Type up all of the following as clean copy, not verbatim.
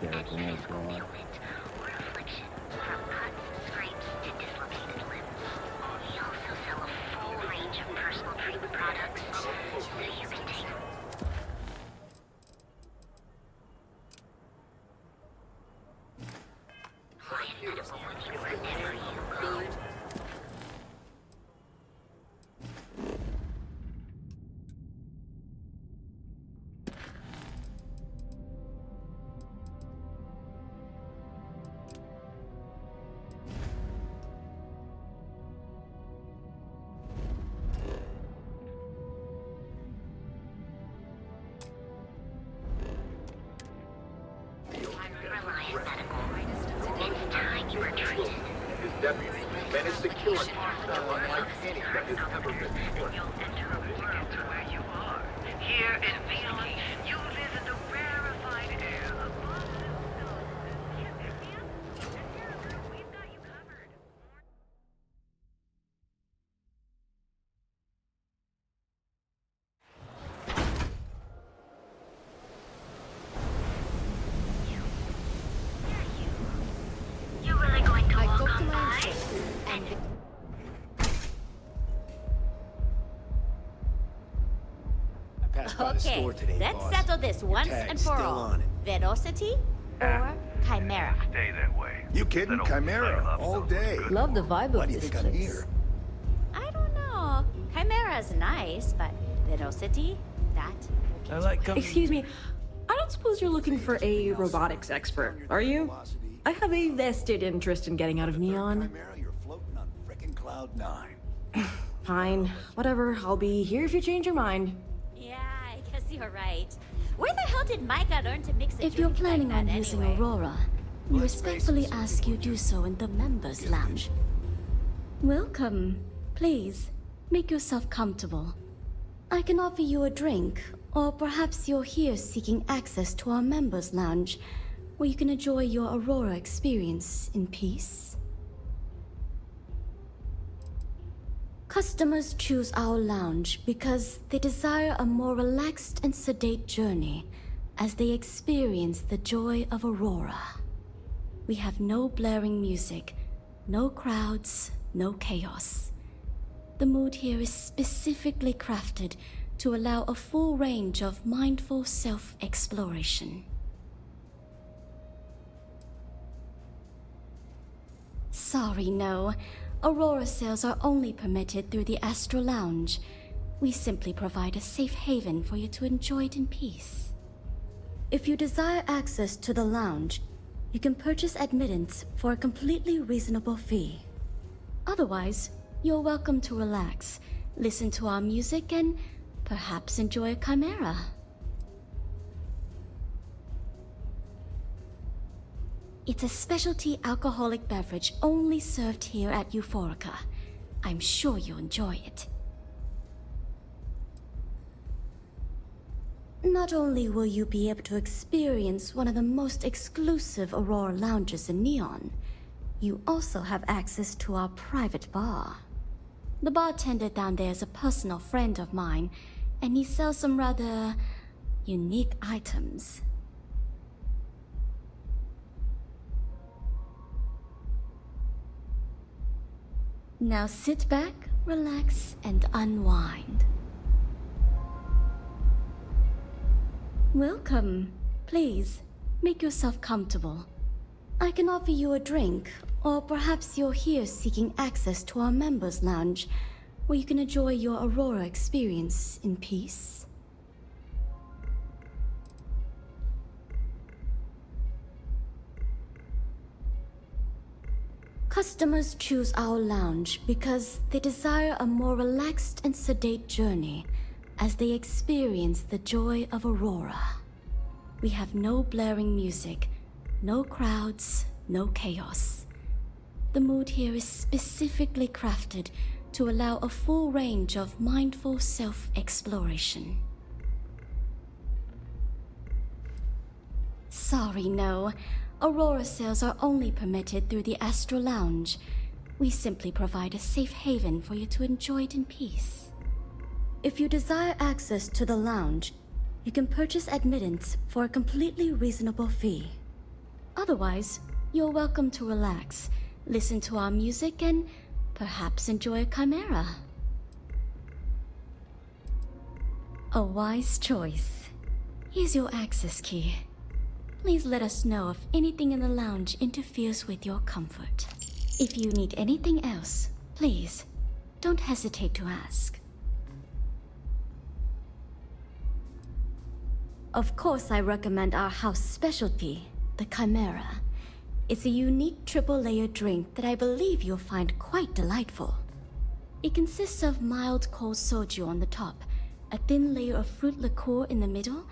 hysterical, oh god. Managed to kill it unlike any that has ever been before. You'll enter a world to where you are. Here in Ŵyl, you live in the rarefied air above the stars. We've got you covered. You really going to walk on by? Okay, let's settle this once and for all. Velocity or Chimera? Stay that way. You kidding? Chimera, all day. Love the vibe Why of do you this think I'm place. here? I don't know. Chimera's nice, but Velocity, that... I like company. Excuse me, I don't suppose you're looking for a robotics expert, are you? I have a vested interest in getting out of Neon. Chimera, you're floating on frickin' cloud 9. Fine, whatever, I'll be here if you change your mind. Yeah, I guess you're right. Where the hell did Micah learn to mix a If you're drink planning like on that using anyway? Aurora, we respectfully ask you do so in the members' lounge. Welcome. Please, make yourself comfortable. I can offer you a drink, or perhaps you're here seeking access to our members' lounge, where you can enjoy your Aurora experience in peace. Customers choose our lounge because they desire a more relaxed and sedate journey as they experience the joy of Aurora. We have no blaring music, no crowds, no chaos. The mood here is specifically crafted to allow a full range of mindful self-exploration. Sorry, no. Aurora sales are only permitted through the Astral Lounge. We simply provide a safe haven for you to enjoy it in peace. If you desire access to the lounge, you can purchase admittance for a completely reasonable fee. Otherwise, you're welcome to relax, listen to our music, and perhaps enjoy a chimera. It's a specialty alcoholic beverage only served here at Euphorica. I'm sure you'll enjoy it. Not only will you be able to experience one of the most exclusive Aurora lounges in Neon, you also have access to our private bar. The bartender down there is a personal friend of mine, and he sells some rather unique items. Now sit back, relax, and unwind. Welcome. Please, make yourself comfortable. I can offer you a drink, or perhaps you're here seeking access to our members' lounge, where you can enjoy your Aurora experience in peace. Customers choose our lounge because they desire a more relaxed and sedate journey as they experience the joy of Aurora. We have no blaring music, no crowds, no chaos. The mood here is specifically crafted to allow a full range of mindful self-exploration. Sorry, no. Aurora sales are only permitted through the Astral Lounge. We simply provide a safe haven for you to enjoy it in peace. If you desire access to the lounge, you can purchase admittance for a completely reasonable fee. Otherwise, you're welcome to relax, listen to our music, and perhaps enjoy a chimera. A wise choice. Here's your access key. Please let us know if anything in the lounge interferes with your comfort. If you need anything else, please, don't hesitate to ask. Of course, I recommend our house specialty, the Chimera. It's a unique triple-layer drink that I believe you'll find quite delightful. It consists of mild cold soju on the top, a thin layer of fruit liqueur in the middle,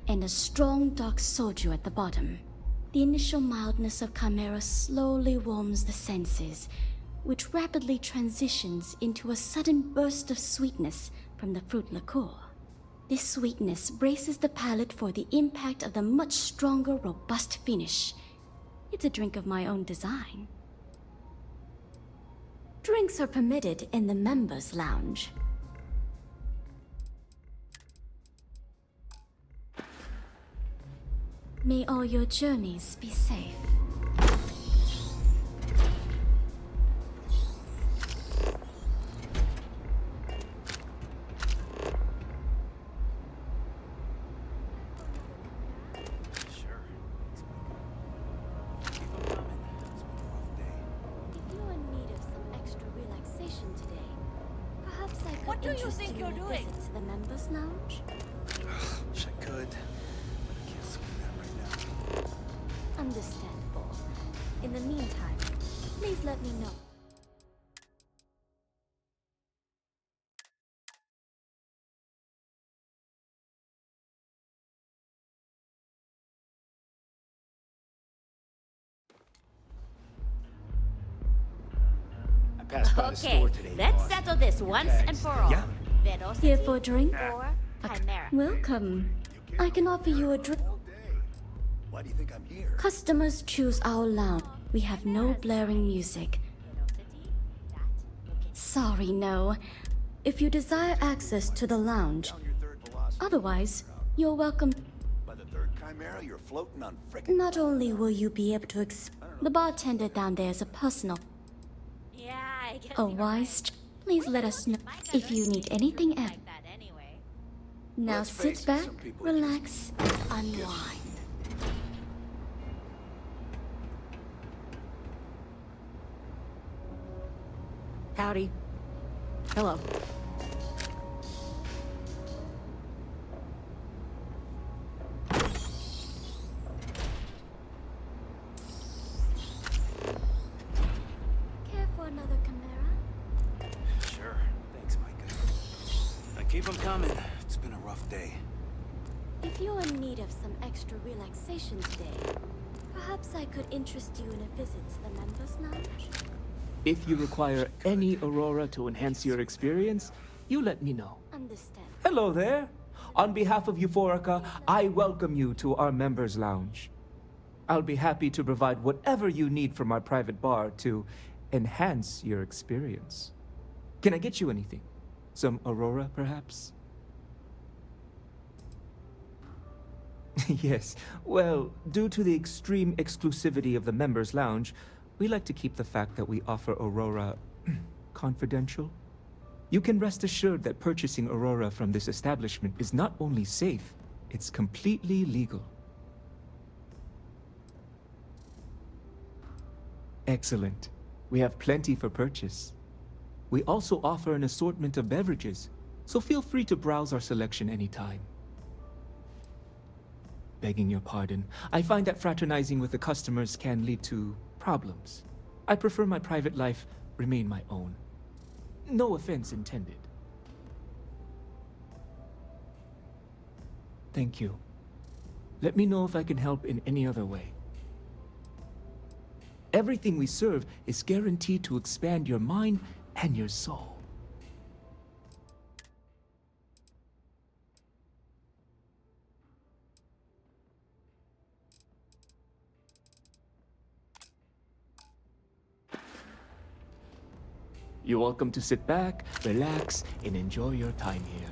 and a strong dark soju at the bottom. The initial mildness of Chimera slowly warms the senses, which rapidly transitions into a sudden burst of sweetness from the fruit liqueur. This sweetness braces the palate for the impact of the much stronger, robust finish. It's a drink of my own design. Drinks are permitted in the members' lounge. May all your journeys be safe. What do you think you're doing? To the members' lounge? Wish I could, but I can't swing that right now. Understandable. In the meantime, please let me know. I passed by the Okay, store today. let's boss. settle this once and for all. Yeah. Velocity Here for a drink? or Chimera? Welcome. I can offer you a drink. All day. Why do you think I'm here? Customers choose our lounge. We have no blaring music. Velocity, that will get Sorry, no. If you desire access to the lounge, Down your third velocity. otherwise, you're welcome. By the third chimera, you're floating on frickin'. Not only will you be able to the bartender down there is a personal, Yeah, I guess a you're wise. right. Please let us know if you need anything else. Like that anyway. Now Let's face sit it, back, some people relax, and unwind. Howdy. Hello. Care for another chimera? Sure. Thanks, Micah. Keep them coming. It's been a rough day. If you're in need of some extra relaxation today, perhaps I could interest you in a visit to the members' lounge? If you require any Aurora to enhance your experience, you let me know. Understand. Hello there. On behalf of Euphorica, I welcome you to our members' lounge. I'll be happy to provide whatever you need from our private bar to enhance your experience. Can I get you anything? Some Aurora, perhaps? Yes. Well, due to the extreme exclusivity of the members' lounge, we like to keep the fact that we offer Aurora confidential. You can rest assured that purchasing Aurora from this establishment is not only safe, it's completely legal. Excellent. We have plenty for purchase. We also offer an assortment of beverages, so feel free to browse our selection anytime. Begging your pardon, I find that fraternizing with the customers can lead to problems. I prefer my private life remain my own. No offense intended. Thank you. Let me know if I can help in any other way. Everything we serve is guaranteed to expand your mind and your soul. You're welcome to sit back, relax, and enjoy your time here.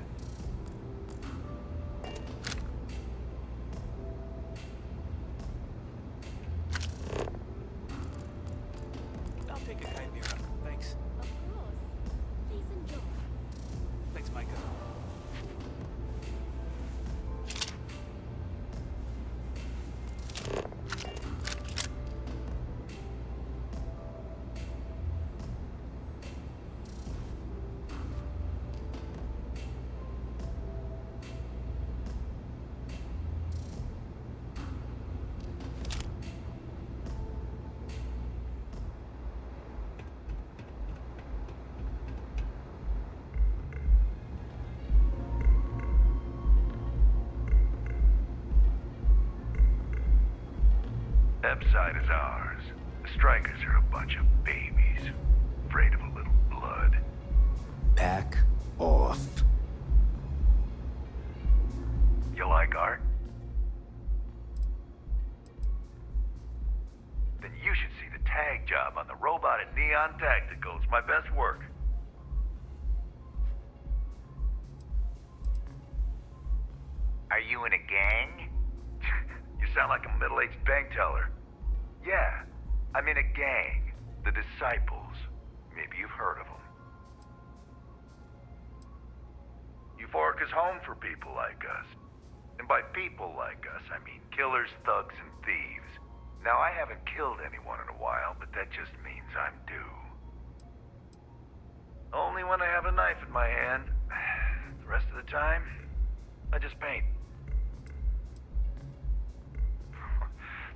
Epside is ours. The strikers are a bunch of babies, afraid of a little blood. Back off. You like art? Then you should see the tag job on the robot at 𝗕𝗓𝗏𝗡𝗘𝗏. It's my best work. Are you in a gang? You sound like a middle-aged bank teller. Yeah, I'm in a gang. The Disciples. Maybe you've heard of them. Euphoric is home for people like us. And by people like us, I mean killers, thugs, and thieves. Now, I haven't killed anyone in a while, but that just means I'm due. Only when I have a knife in my hand. The rest of the time, I just paint.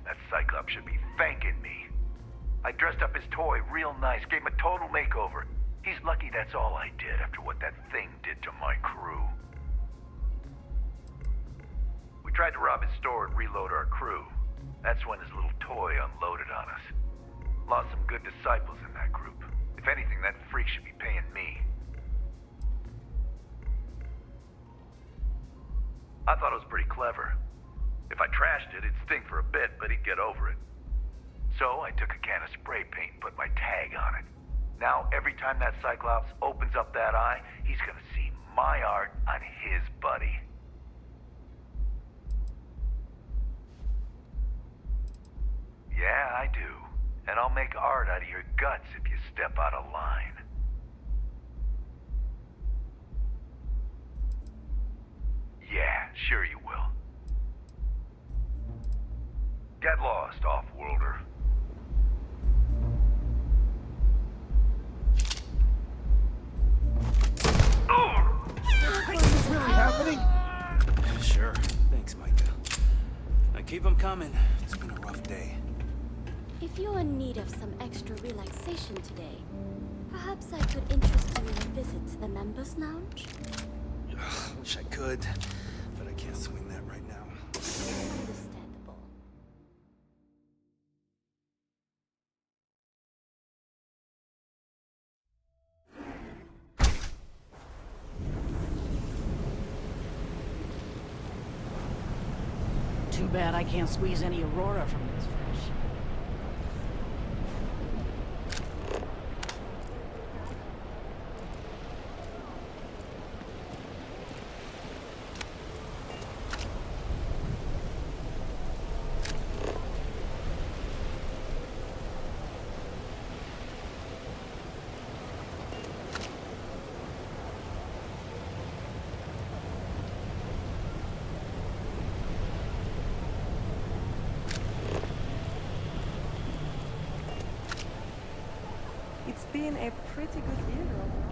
That Cyclops should be thanking me. I dressed up his toy real nice, gave him a total makeover. He's lucky that's all I did after what that thing did to my crew. We tried to rob his store and reload our crew. That's when his little toy unloaded on us. Lost some good disciples in that group. If anything, that freak should be paying me. I thought it was pretty clever. If I trashed it, it'd stink for a bit, but he'd get over it. So I took a can of spray paint and put my tag on it. Now, every time that Cyclops opens up that eye, he's gonna see my art on his buddy. Yeah, I do. And I'll make art out of your guts if you step out of line. Yeah, sure you will. Get lost, off-worlder. Is this really happening? Sure. Thanks, Micah. Now keep them coming. It's been a rough day. If you're in need of some extra relaxation today, perhaps I could interest you in a visit to the members' lounge? Wish I could, but I can't swing that right now. Understandable. Too bad I can't squeeze any Aurora from this fish. It's been a pretty good year overall.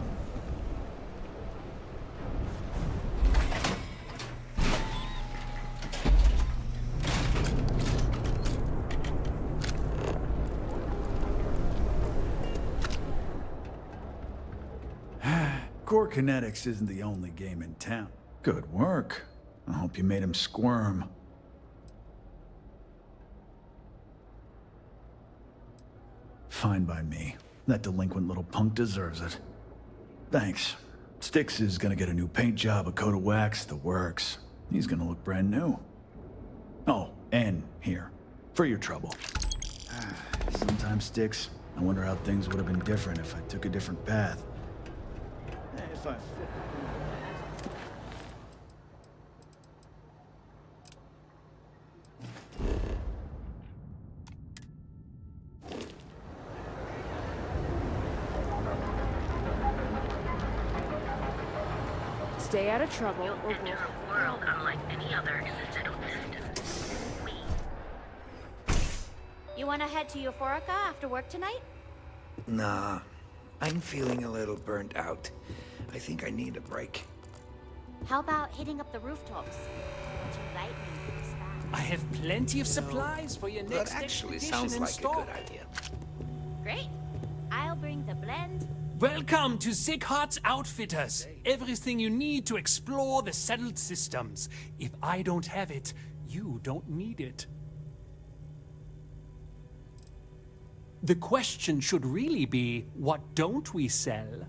Core Kinetics isn't the only game in town. Good work. I hope you made him squirm. Fine by me. That delinquent little punk deserves it. Thanks. Styx is gonna get a new paint job, a coat of wax, the works. He's gonna look brand new. Oh, and here, for your trouble. Sometimes, Styx, I wonder how things would have been different if I took a different path. If I... Stay out of trouble You'll or enter a world unlike any other existent on systems. You wanna head to Euphorica after work tonight? Nah, I'm feeling a little burnt out. I think I need a break. How about hitting up the rooftops? Would you like me to expand? I have plenty of supplies for your next That actually expedition sounds in like store. a good idea. Great. I'll bring the blend. Welcome to 𝗕𝗘𝗚𝗏𝗡𝗏 Outfitters. Everything you need to explore the settled systems. If I don't have it, you don't need it. The question should really be, what don't we sell?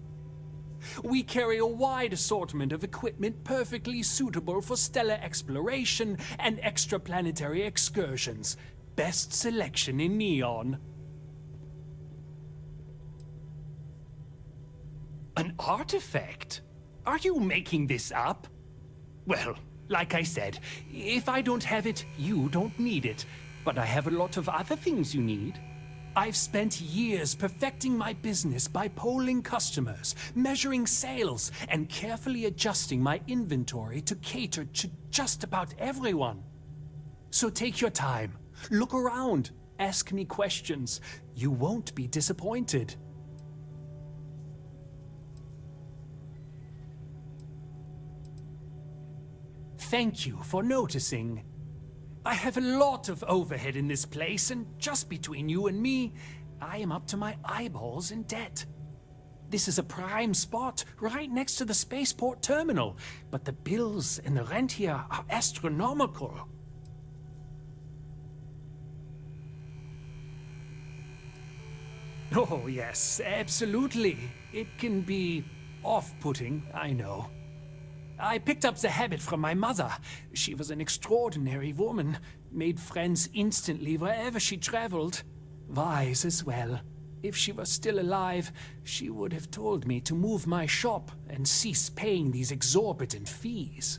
We carry a wide assortment of equipment perfectly suitable for stellar exploration and extraplanetary excursions. Best selection in Neon. An artifact? Are you making this up? Well, like I said, if I don't have it, you don't need it. But I have a lot of other things you need. I've spent years perfecting my business by polling customers, measuring sales, and carefully adjusting my inventory to cater to just about everyone. So take your time, look around, ask me questions. You won't be disappointed. Thank you for noticing. I have a lot of overhead in this place, and just between you and me, I am up to my eyeballs in debt. This is a prime spot, right next to the spaceport terminal, but the bills and the rent here are astronomical. Oh, yes, absolutely. It can be off-putting, I know. I picked up the habit from my mother. She was an extraordinary woman, made friends instantly wherever she traveled. Wise as well. If she was still alive, she would have told me to move my shop and cease paying these exorbitant fees.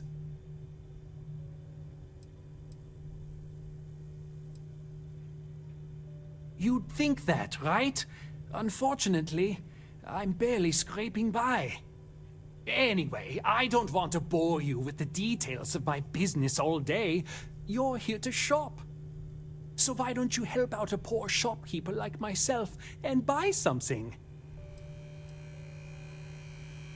You'd think that, right? Unfortunately, I'm barely scraping by. Anyway, I don't want to bore you with the details of my business all day. You're here to shop. So why don't you help out a poor shopkeeper like myself and buy something?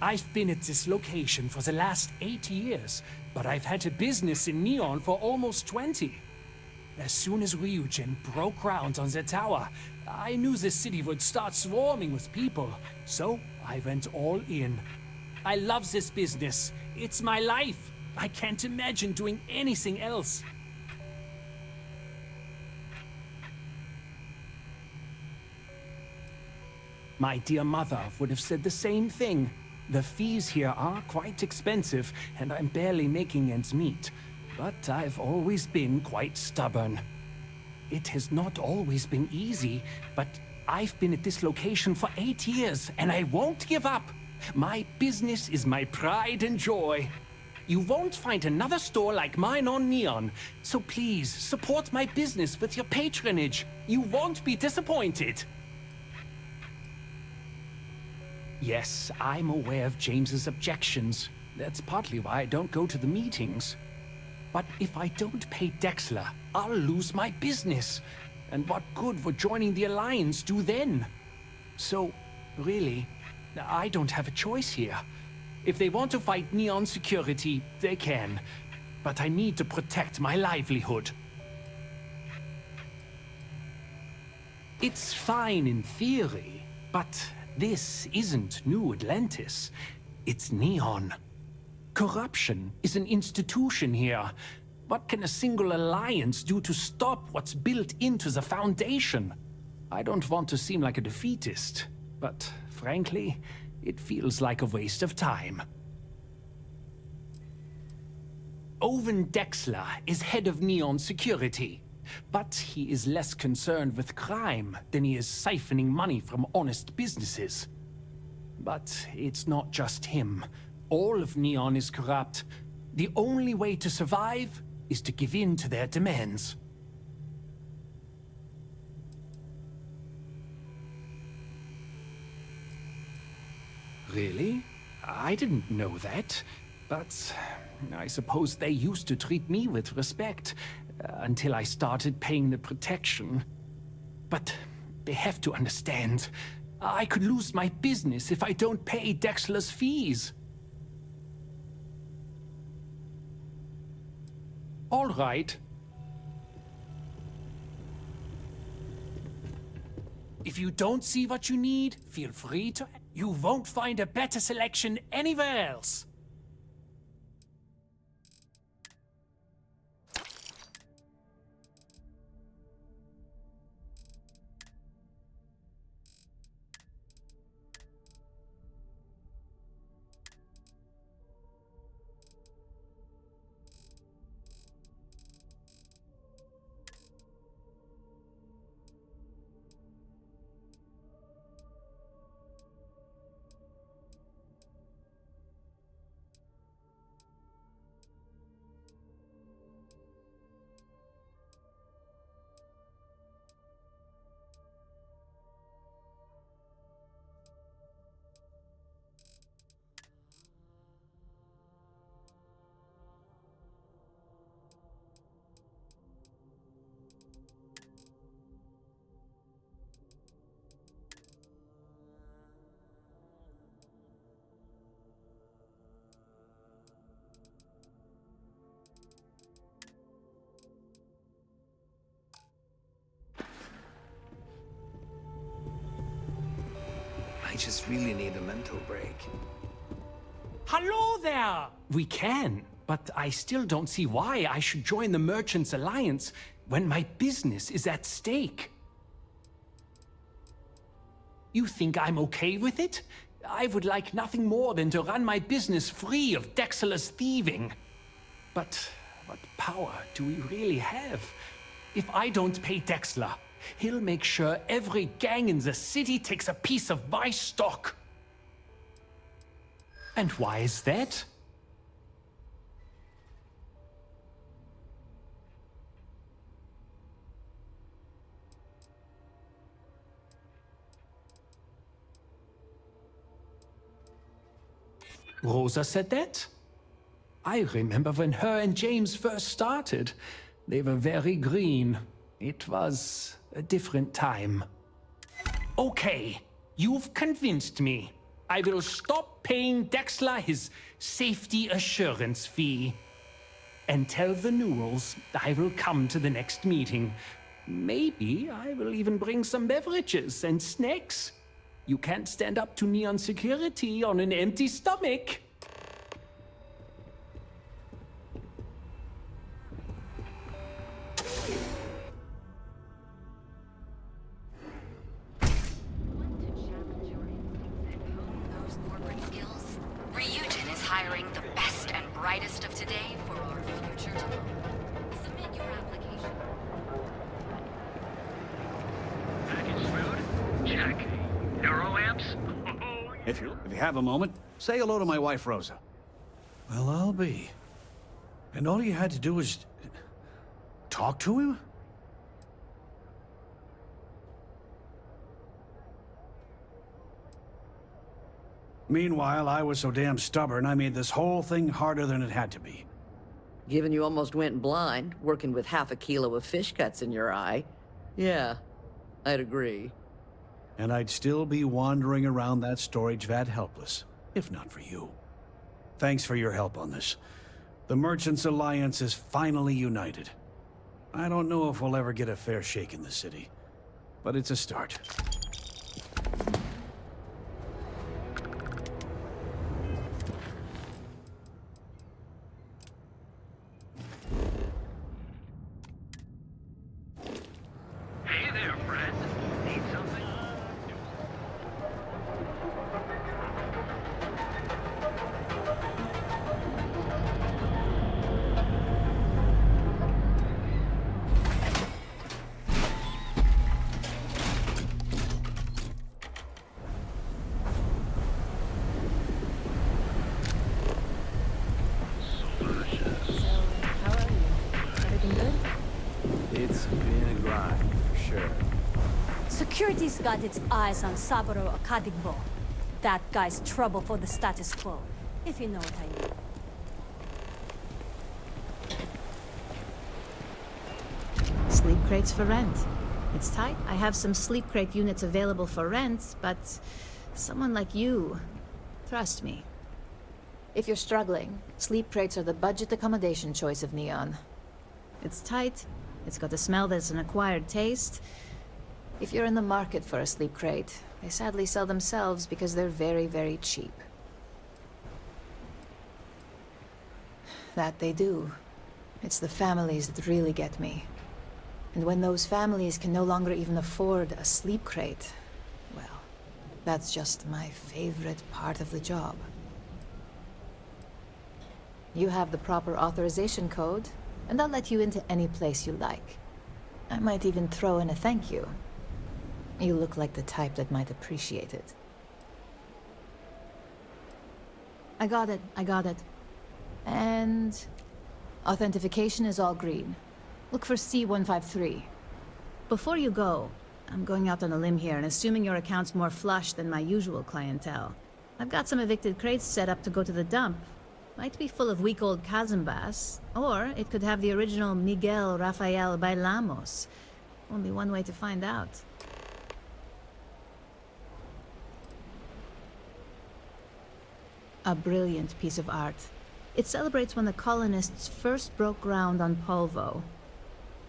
I've been at this location for the last 8 years, but I've had a business in Neon for almost 20. As soon as Ryujin broke ground on the tower, I knew the city would start swarming with people, so I went all in. I love this business. It's my life. I can't imagine doing anything else. My dear mother would have said the same thing. The fees here are quite expensive, and I'm barely making ends meet. But I've always been quite stubborn. It has not always been easy, but I've been at this location for 8 years, and I won't give up. My business is my pride and joy. You won't find another store like mine on Neon, so please support my business with your patronage. You won't be disappointed. Yes, I'm aware of James's objections. That's partly why I don't go to the meetings. But if I don't pay 𝗕𝗓𝗓, I'll lose my business. And what good would joining the Alliance do then? So, really, I don't have a choice here. If they want to fight Neon security, they can. But I need to protect my livelihood. It's fine in theory, but this isn't New Atlantis. It's Neon. Corruption is an institution here. What can a single alliance do to stop what's built into the foundation? I don't want to seem like a defeatist, but frankly, it feels like a waste of time. 𝗚𝗢𝗓𝗓 is head of Neon security, but he is less concerned with crime than he is siphoning money from honest businesses. But it's not just him. All of Neon is corrupt. The only way to survive is to give in to their demands. Really? I didn't know that. But I suppose they used to treat me with respect until I started paying the protection. But they have to understand. I could lose my business if I don't pay 𝗕𝗓𝗓's fees. All right. If you don't see what you need, feel free to... You won't find a better selection anywhere else. just really need a mental break. Hello there! We can, but I still don't see why I should join the Merchants Alliance when my business is at stake. You think I'm okay with it? I would like nothing more than to run my business free of Dexter's thieving. But what power do we really have? If I don't pay Dexter, he'll make sure every gang in the city takes a piece of my stock. And why is that? Rosa said that? I remember when her and James first started. They were very green. It was a different time. Okay, you've convinced me. I will stop paying Dexter his safety assurance fee. And tell the Newells I will come to the next meeting. Maybe I will even bring some beverages and snacks. You can't stand up to Neon security on an empty stomach. Ryujin is hiring the best and brightest of today for our future tomorrow. Submit your application. Package food? Check. Neuroamps? If you have a moment, say hello to my wife, Rosa. Well, I'll be. And all you had to do was talk to him? Meanwhile, I was so damn stubborn, I made this whole thing harder than it had to be. Given you almost went blind, working with half a kilo of fish cuts in your eye. Yeah, I'd agree. And I'd still be wandering around that storage vat helpless, if not for you. Thanks for your help on this. The Merchants Alliance is finally united. I don't know if we'll ever get a fair shake in the city, but it's a start. Hey there, friend. Need something? It's been a grind, for sure. Security's got its eyes on 𝗕𝗢𝗚𝗙𝗥𝗦. That guy's trouble for the status quo, if you know what I mean. Sleep crates for rent. It's tight. I have some sleep crate units available for rent, but someone like you, trust me. If you're struggling, sleep crates are the budget accommodation choice of Neon. It's tight, it's got a smell that's an acquired taste. If you're in the market for a sleep crate, they sadly sell themselves because they're very, very cheap. That they do. It's the families that really get me. And when those families can no longer even afford a sleep crate, well, that's just my favorite part of the job. You have the proper authorization code, and I'll let you into any place you like. I might even throw in a thank you. You look like the type that might appreciate it. I got it. And authentication is all green. Look for C153. Before you go, I'm going out on a limb here and assuming your account's more flush than my usual clientele. I've got some evicted crates set up to go to the dump. Might be full of week-old Kazambas, or it could have the original Miguel Rafael Bailamos. Only one way to find out. A brilliant piece of art. It celebrates when the colonists first broke ground on Polvo.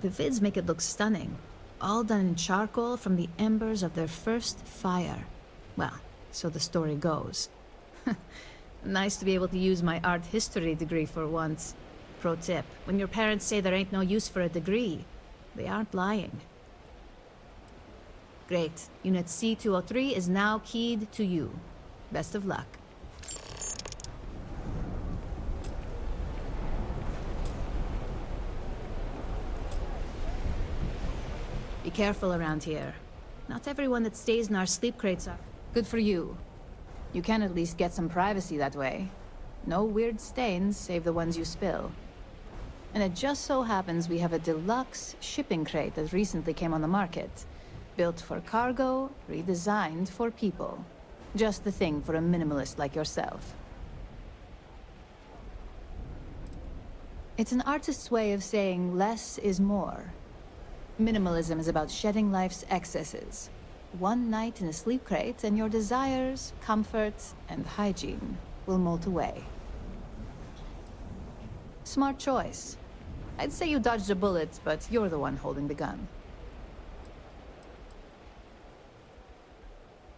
The vids make it look stunning, all done in charcoal from the embers of their first fire. Well, so the story goes. Nice to be able to use my art history degree for once. Pro tip, when your parents say there ain't no use for a degree, they aren't lying. Great. Unit C-203 is now keyed to you. Best of luck. Be careful around here. Not everyone that stays in our sleep crates are... Good for you. You can at least get some privacy that way. No weird stains, save the ones you spill. And it just so happens we have a deluxe shipping crate that recently came on the market. Built for cargo, redesigned for people. Just the thing for a minimalist like yourself. It's an artist's way of saying less is more. Minimalism is about shedding life's excesses. One night in a sleep crate and your desires, comfort, and hygiene will mold away. Smart choice. I'd say you dodged a bullet, but you're the one holding the gun.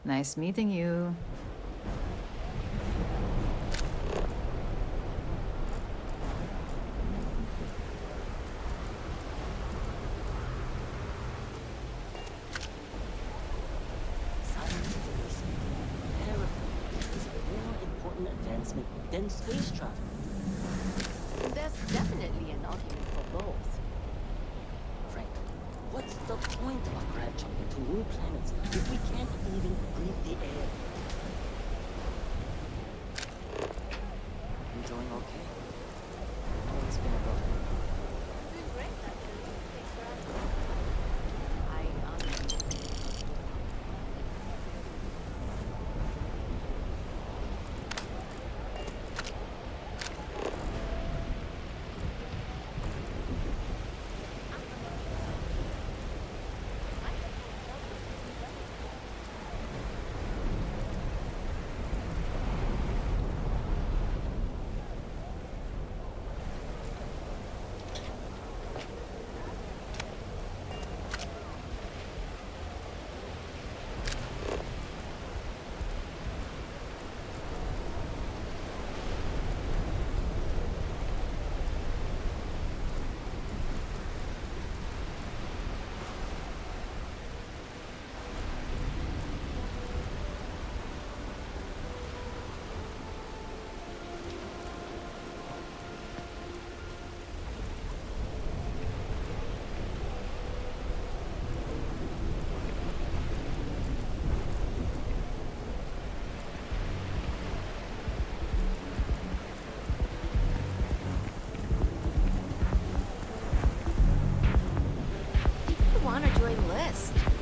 Nice meeting you. Than space travel. There's definitely an argument for both. Frank, what's the point of grad jumping to new planets if we can't even breathe the air? You doing okay? I know it's been a rough one. Doing great, actually. Thanks for asking.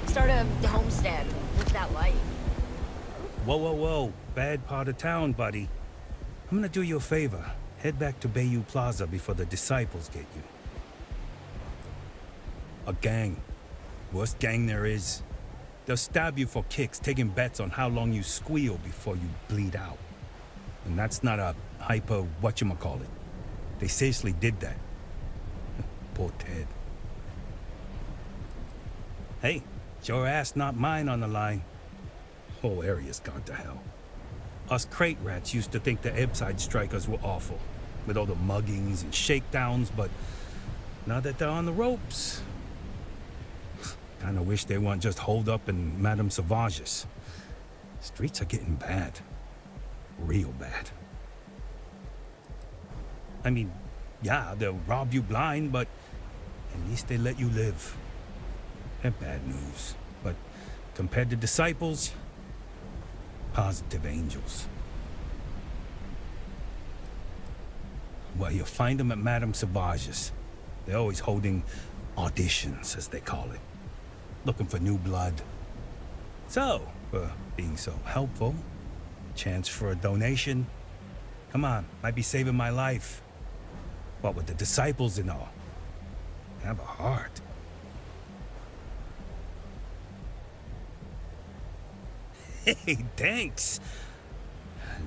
Start a homestead. What's that like? Whoa. Bad part of town, buddy. I'm gonna do you a favor. Head back to Bayou Plaza before the disciples get you. A gang. Worst gang there is. They'll stab you for kicks, taking bets on how long you squeal before you bleed out. And that's not a hyper whatchamacallit. They seriously did that. Poor Ted. Hey, it's your ass, not mine on the line. Whole area's gone to hell. Us crate rats used to think the Ebbside strikers were awful, with all the muggings and shakedowns, but now that they're on the ropes, kinda wish they weren't just holed up in Madame Sauvage's. Streets are getting bad. Real bad. I mean, yeah, they'll rob you blind, but at least they let you live. They're bad news, but compared to disciples, positive angels. Well, you'll find them at Madame Sauvage's. They're always holding auditions, as they call it. Looking for new blood. So, for being so helpful, chance for a donation. Come on, might be saving my life. What with the disciples and all. Have a heart. Hey, thanks.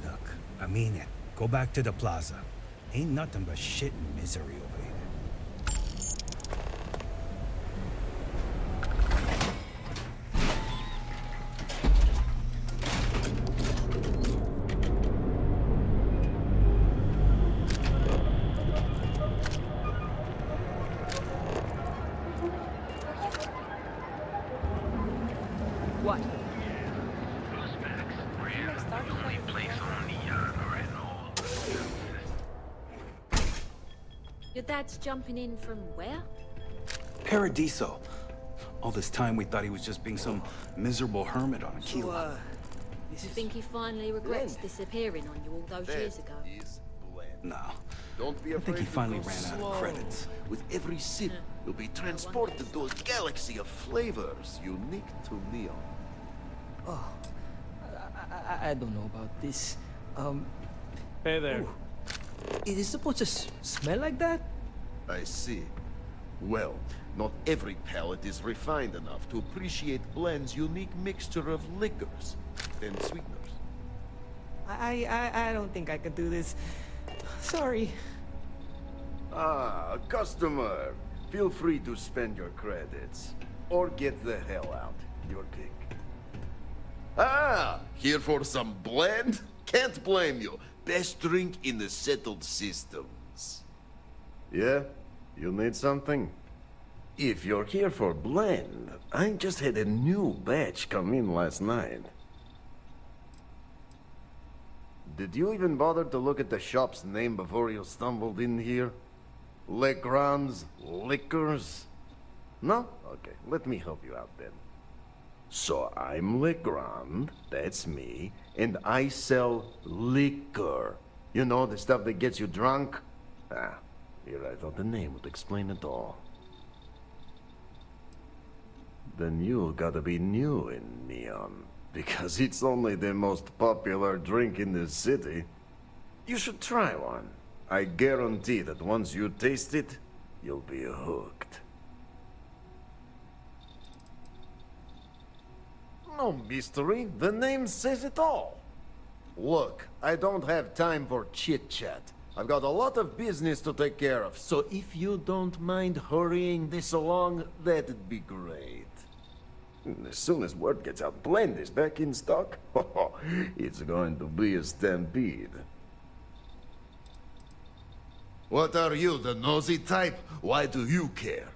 Look, I mean it. Go back to the plaza. Ain't nothing but shit and misery over here. What? Only place on Neon or in all. Your dad's jumping in from where? Paradiso. All this time we thought he was just being some miserable hermit on a Qi'la. You think he finally regrets disappearing on you all those years ago? No. Don't be I think he finally ran out slow. of credits. With every sip, you'll be transported to a galaxy of flavors unique to Neon. Oh, I don't know about this. Hey there. Ooh. Is it supposed to smell like that? I see. Well, not every palate is refined enough to appreciate Blend's unique mixture of liquors and sweeteners. I don't think I could do this. Sorry. Ah, customer. Feel free to spend your credits. Or get the hell out. Your pick. Ah, here for some Blend? Can't blame you. Best drink in the settled systems. Yeah? You need something? If you're here for Blend, I just had a new batch come in last night. Did you even bother to look at the shop's name before you stumbled in here? Legrand's Liquors? No? Okay, let me help you out then. So I'm Legrand, that's me, and I sell liquor. You know, the stuff that gets you drunk? Ah, here I thought the name would explain it all. Then you gotta be new in Neon, because it's only the most popular drink in the city. You should try one. I guarantee that once you taste it, you'll be hooked. No mystery, the name says it all. Look, I don't have time for chit-chat. I've got a lot of business to take care of, so if you don't mind hurrying this along, that'd be great. As soon as word gets out, Blend is back in stock. It's going to be a stampede. What are you, the nosy type? Why do you care?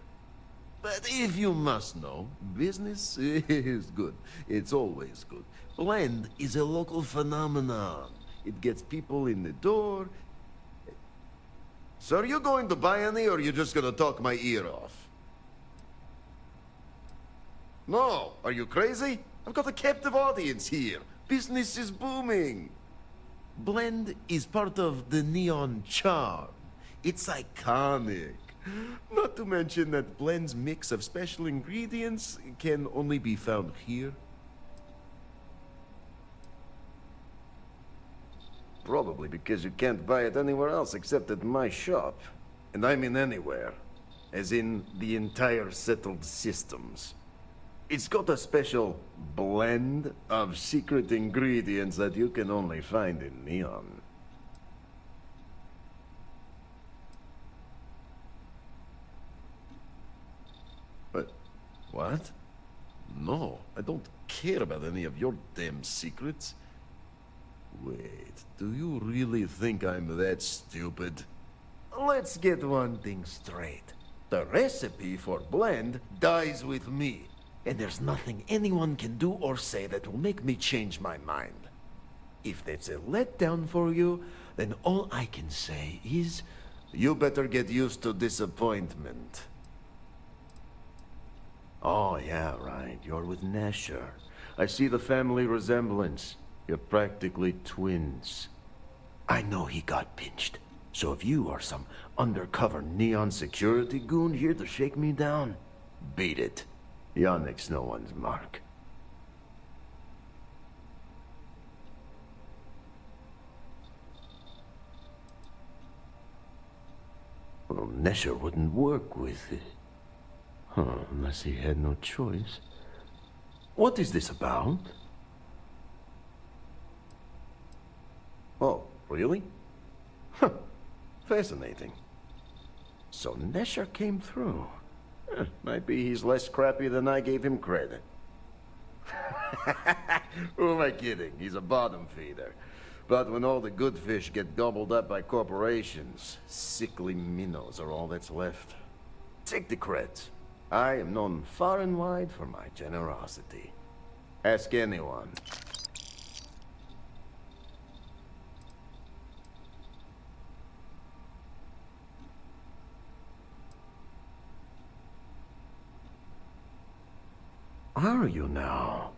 But if you must know, business is good. It's always good. Blend is a local phenomenon. It gets people in the door. So are you going to buy any, or are you just gonna talk my ear off? No, are you crazy? I've got a captive audience here. Business is booming. Blend is part of the Neon charm. It's iconic. Not to mention that Blend's mix of special ingredients can only be found here. Probably because you can't buy it anywhere else except at my shop. And I mean anywhere. As in the entire settled systems. It's got a special blend of secret ingredients that you can only find in Neon. But, what? No, I don't care about any of your damn secrets. Wait, do you really think I'm that stupid? Let's get one thing straight. The recipe for Blend dies with me. And there's nothing anyone can do or say that will make me change my mind. If that's a letdown for you, then all I can say is, you better get used to disappointment. Oh, yeah, right. You're with Gnasher. I see the family resemblance. You're practically twins. I know he got pinched. So if you are some undercover Neon security goon here to shake me down, beat it. Yannick's no one's mark. Well, Gnasher wouldn't work with it. Huh, unless he had no choice. What is this about? Oh, really? Huh, fascinating. So Gnasher came through. Might be he's less crappy than I gave him credit. Who am I kidding? He's a bottom feeder. But when all the good fish get gobbled up by corporations, sickly minnows are all that's left. Take the creds. I am known far and wide for my generosity. Ask anyone. Are you now?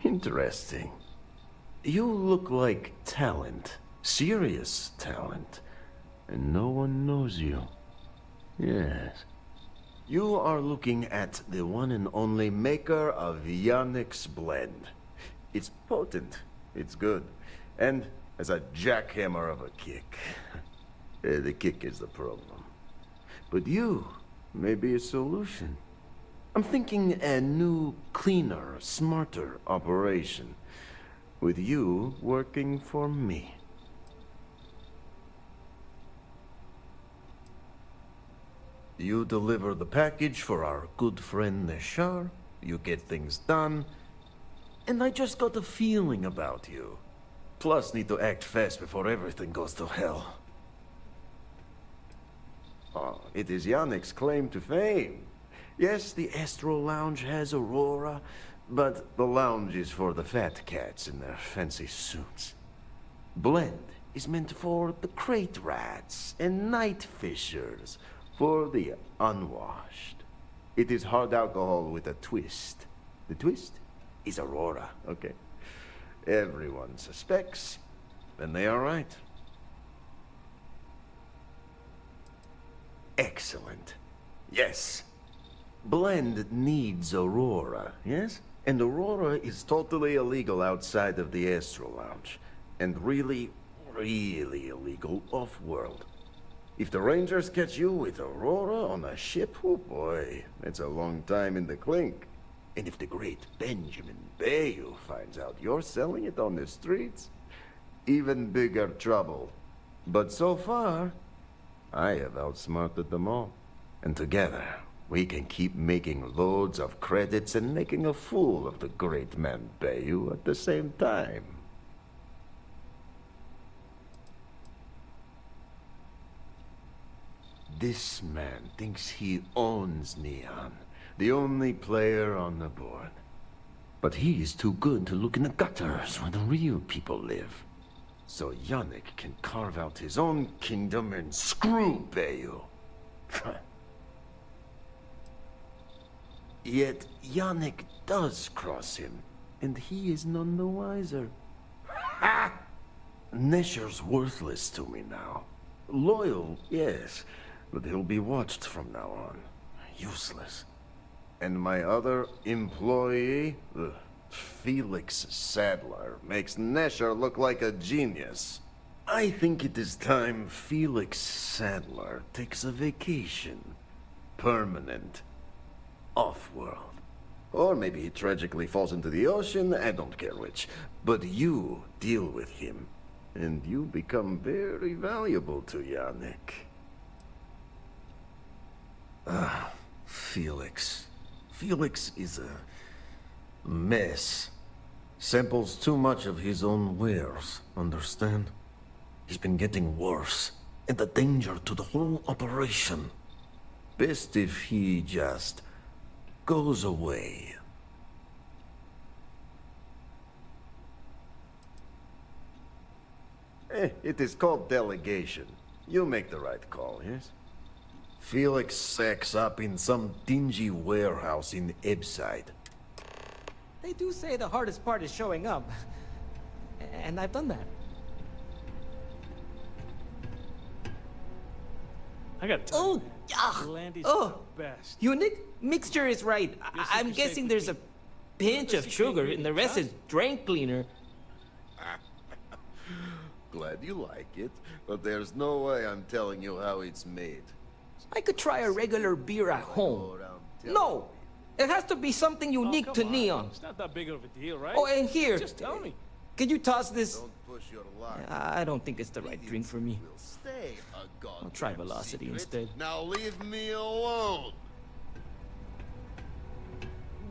Interesting. You look like talent. Serious talent. And no one knows you. Yes. You are looking at the one and only maker of Yannick's blend. It's potent. It's good. And as a jackhammer of a kick. The kick is the problem. But you may be a solution. I'm thinking a new, cleaner, smarter operation. With you working for me. You deliver the package for our good friend 𝗕𝗓𝗓, you get things done, and I just got a feeling about you. Plus need to act fast before everything goes to hell. Oh, it is Yannick's claim to fame. Yes, the Astro Lounge has Aurora, but the lounge is for the fat cats in their fancy suits. Blend is meant for the crate rats and night fishers, for the unwashed. It is hard alcohol with a twist. The twist is Aurora, okay? Everyone suspects, and they are right. Excellent. Yes. Blend needs Aurora, yes? And Aurora is totally illegal outside of the Astro Lounge. And really, really illegal off-world. If the Rangers catch you with Aurora on a ship, oh boy, that's a long time in the clink. And if the great Benjamin Bayou finds out you're selling it on the streets, even bigger trouble. But so far, I have outsmarted them all. And together, we can keep making loads of credits and making a fool of the great man Bayou at the same time. This man thinks he owns Neon, the only player on the board. But he is too good to look in the gutters where the real people live. So Yannick can carve out his own kingdom and screw Bayou. Yet Yannick does cross him, and he is none the wiser. Ha! 𝗕𝗓𝗓's worthless to me now. Loyal, yes, but he'll be watched from now on. Useless. And my other employee, Felix Sadler, makes 𝗕𝗓𝗓 look like a genius. I think it is time Felix Sadler takes a vacation. Permanent. Off-world. Or maybe he tragically falls into the ocean, I don't care which. But you deal with him, and you become very valuable to Yannick. Felix. Felix is a mess. Samples too much of his own wares, understand? He's been getting worse, and a danger to the whole operation. Best if he just goes away. It is called delegation. You make the right call, yes? Felix sacks up in some dingy warehouse in Ebbside. They do say the hardest part is showing up. And I've done that. I gotta tell you, Landy's the best. Unique mixture is right. I'm guessing there's a pinch of sugar and the rest is drain cleaner. Glad you like it, but there's no way I'm telling you how it's made. I could try a regular beer at home. No! It has to be something unique to Neon. It's not that big of a deal, right? Oh, and here. Just tell me. Can you toss this? Don't push your luck. I don't think it's the right drink for me. We'll stay a I'll try Velocity secret. instead. Now leave me alone.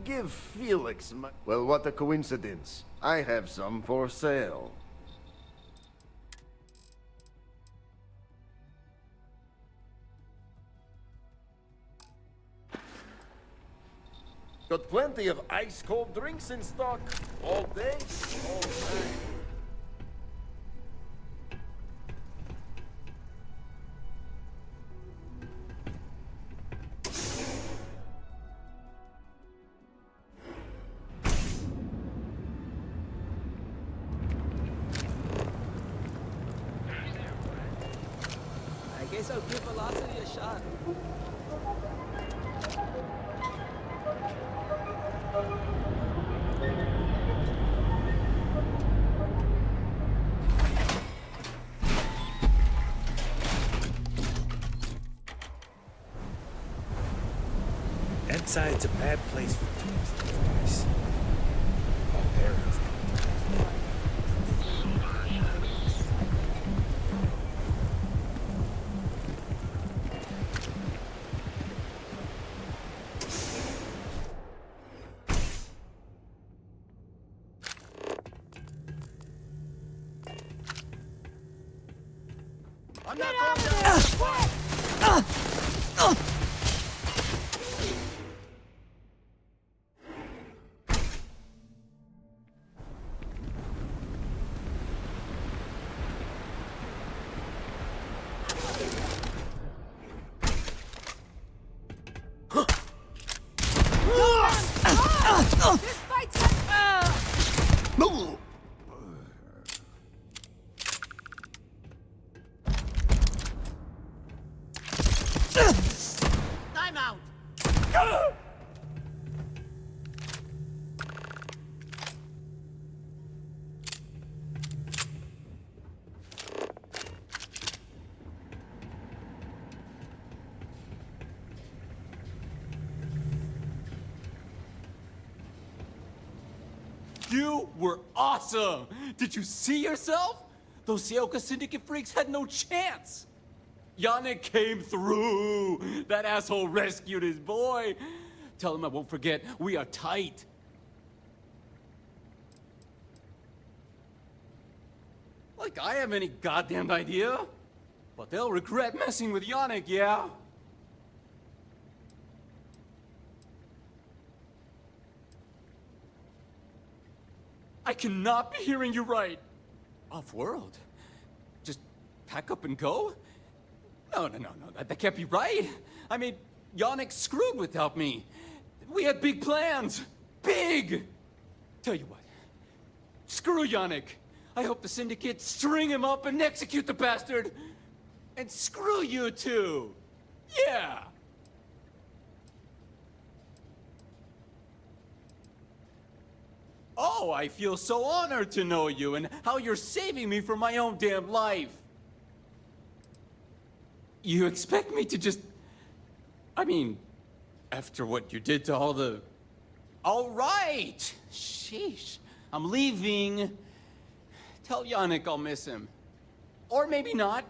Give Felix my... Well, what a coincidence. I have some for sale. Got plenty of ice-cold drinks in stock. All day, all time. I guess I'll give Velocity a shot. That side's a bad place for tourists these days. Barbarians. I'm not going down. This fight's No. Time out! You were awesome! Did you see yourself? Those Селка Syndicate freaks had no chance! Yannick came through! That asshole rescued his boy! Tell him I won't forget, we are tight! Like I have any goddamn idea? But they'll regret messing with Yannick, yeah? I cannot be hearing you right. Off-world? Just pack up and go? No, that can't be right. I mean, Yannick screwed without me. We had big plans. Big! Tell you what, screw Yannick. I hope the Syndicate string him up and execute the bastard. And screw you too. Yeah! Oh, I feel so honored to know you and how you're saving me from my own damn life. You expect me to just... I mean, after what you did to all the... All right! Sheesh. I'm leaving. Tell Yannick I'll miss him. Or maybe not.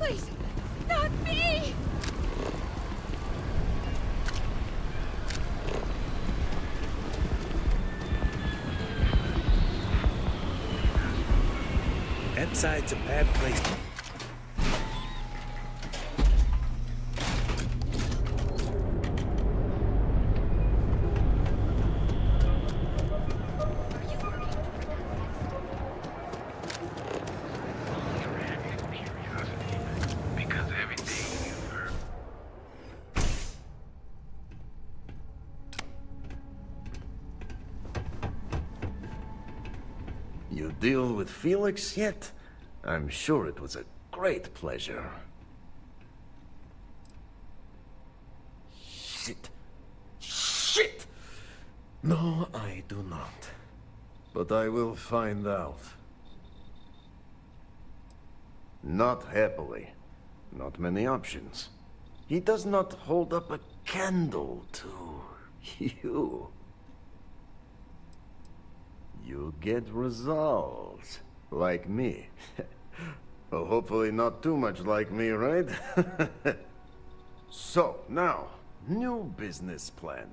Please, not me! That side's a bad place. You deal with Felix yet? I'm sure it was a great pleasure. Shit. Shit! No, I do not. But I will find out. Not happily. Not many options. He does not hold up a candle to you. You get results. Like me. Well, hopefully not too much like me, right? So, now, new business plan.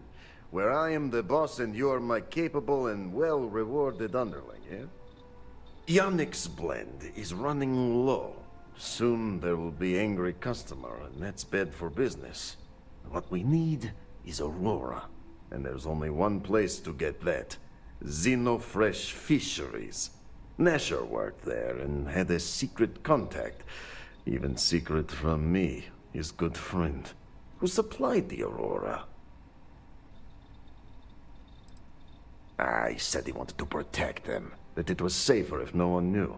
Where I am the boss and you are my capable and well-rewarded underling, yeah? Yannick's blend is running low. Soon there will be angry customer, and that's bad for business. What we need is Aurora. And there's only one place to get that. Xenofresh Fisheries. Nasher worked there and had a secret contact. Even secret from me, his good friend, who supplied the Aurora. He said he wanted to protect them, that it was safer if no one knew.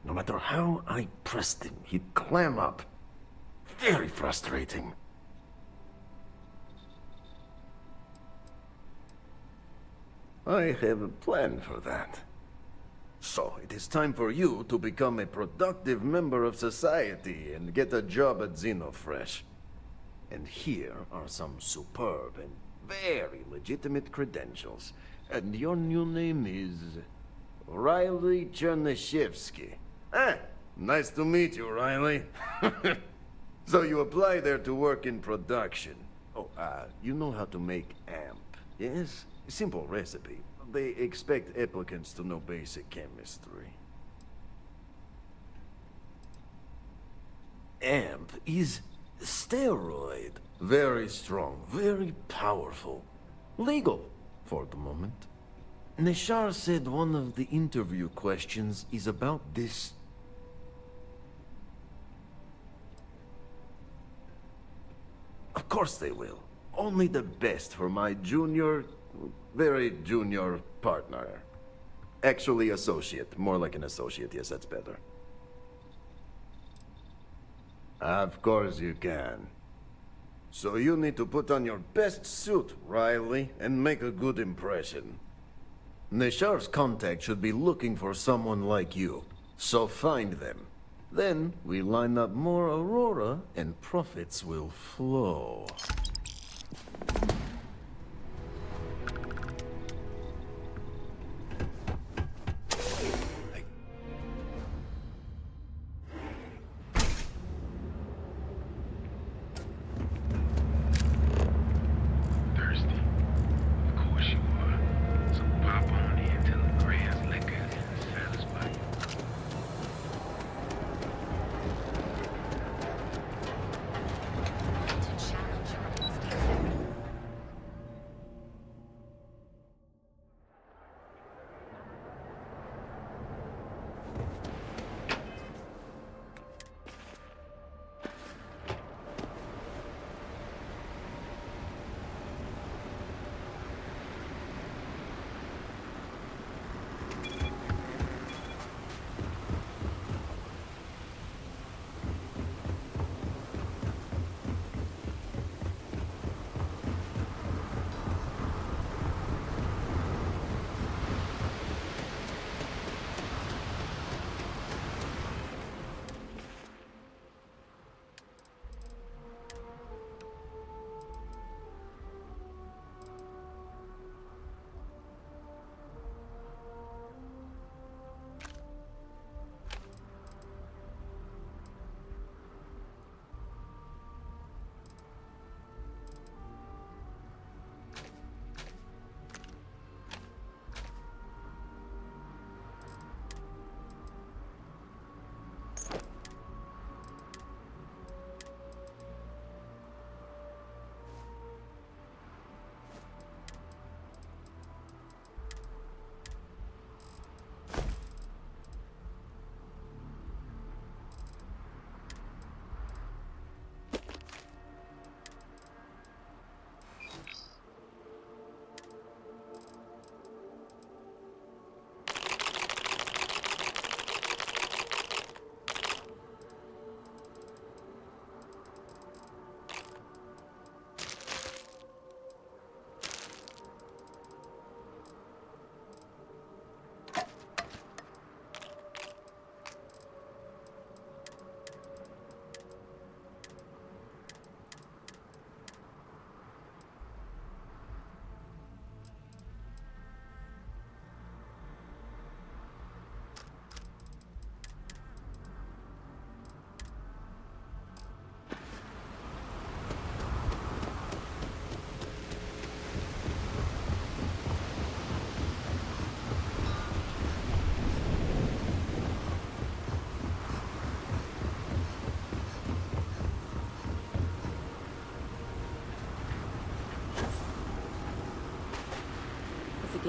No matter how I pressed him, he'd clam up. Very frustrating. I have a plan for that. So, it is time for you to become a productive member of society and get a job at Xenofresh. And here are some superb and very legitimate credentials. And your new name is Riley Chernyshevsky. Nice to meet you, Riley. So you apply there to work in production. Oh, you know how to make amp, yes? Simple recipe. They expect applicants to know basic chemistry. Amp is steroid. Very strong, very powerful. Legal, for the moment. Neshar said one of the interview questions is about this. Of course they will. Only the best for my junior, very junior partner. Actually associate, more like an associate, yes, that's better. Of course you can. So you need to put on your best suit, Riley, and make a good impression. Neshar's contact should be looking for someone like you, so find them. Then we line up more Aurora and profits will flow.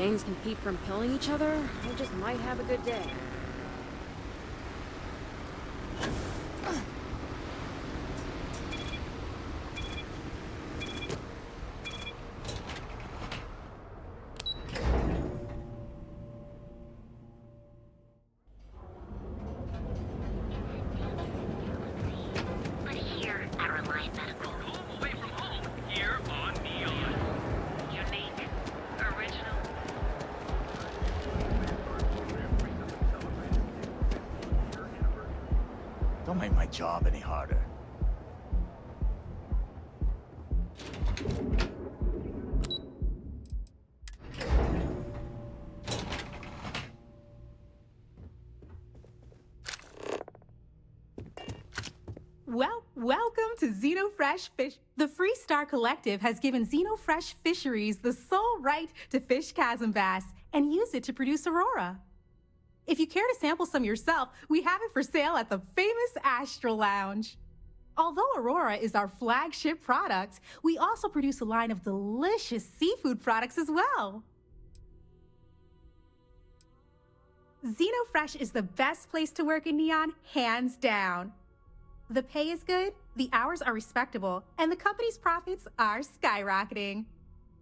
gangs can keep from killing each other, we just might have a good day. But here at Reliant Medical, Home away from home, here on Neon. unique, original. Don't make my job any harder. Welcome to Xenofresh Fish. The Freestar Collective has given Xenofresh Fisheries the sole right to fish chasm bass and use it to produce Aurora. If you care to sample some yourself, we have it for sale at the famous Astral Lounge. Although Aurora is our flagship product, we also produce a line of delicious seafood products as well. Xenofresh is the best place to work in Neon, hands down. The pay is good, the hours are respectable, and the company's profits are skyrocketing.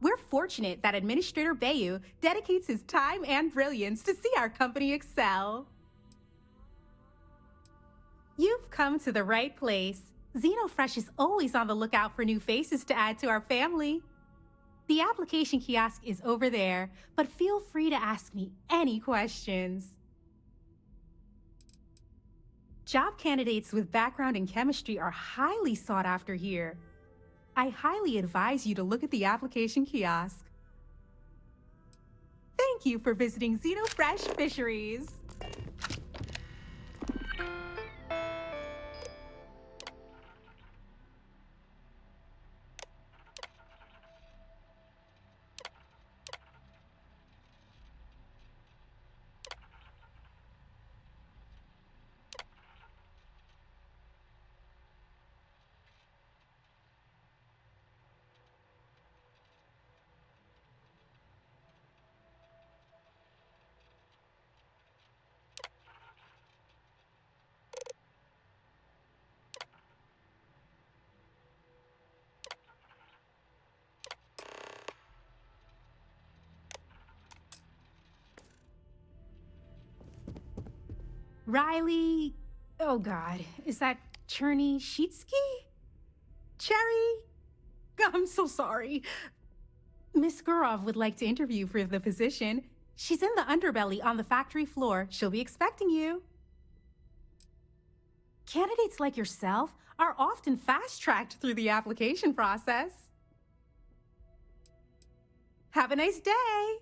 We're fortunate that Administrator 𝗕𝗠𝗚 dedicates his time and brilliance to see our company excel. You've come to the right place. Xenofresh is always on the lookout for new faces to add to our family. The application kiosk is over there, but feel free to ask me any questions. Job candidates with background in chemistry are highly sought after here. I highly advise you to look at the application kiosk. Thank you for visiting Xenofresh Fisheries. Riley, oh God, is that 𝗕𝗓𝗓𝗕𝗓𝗓𝗔𝗍𝒑𝒑𝒑𝒏? Cherry? I'm so sorry. Miss Gurov would like to interview for the position. She's in the underbelly on the factory floor. She'll be expecting you. Candidates like yourself are often fast-tracked through the application process. Have a nice day.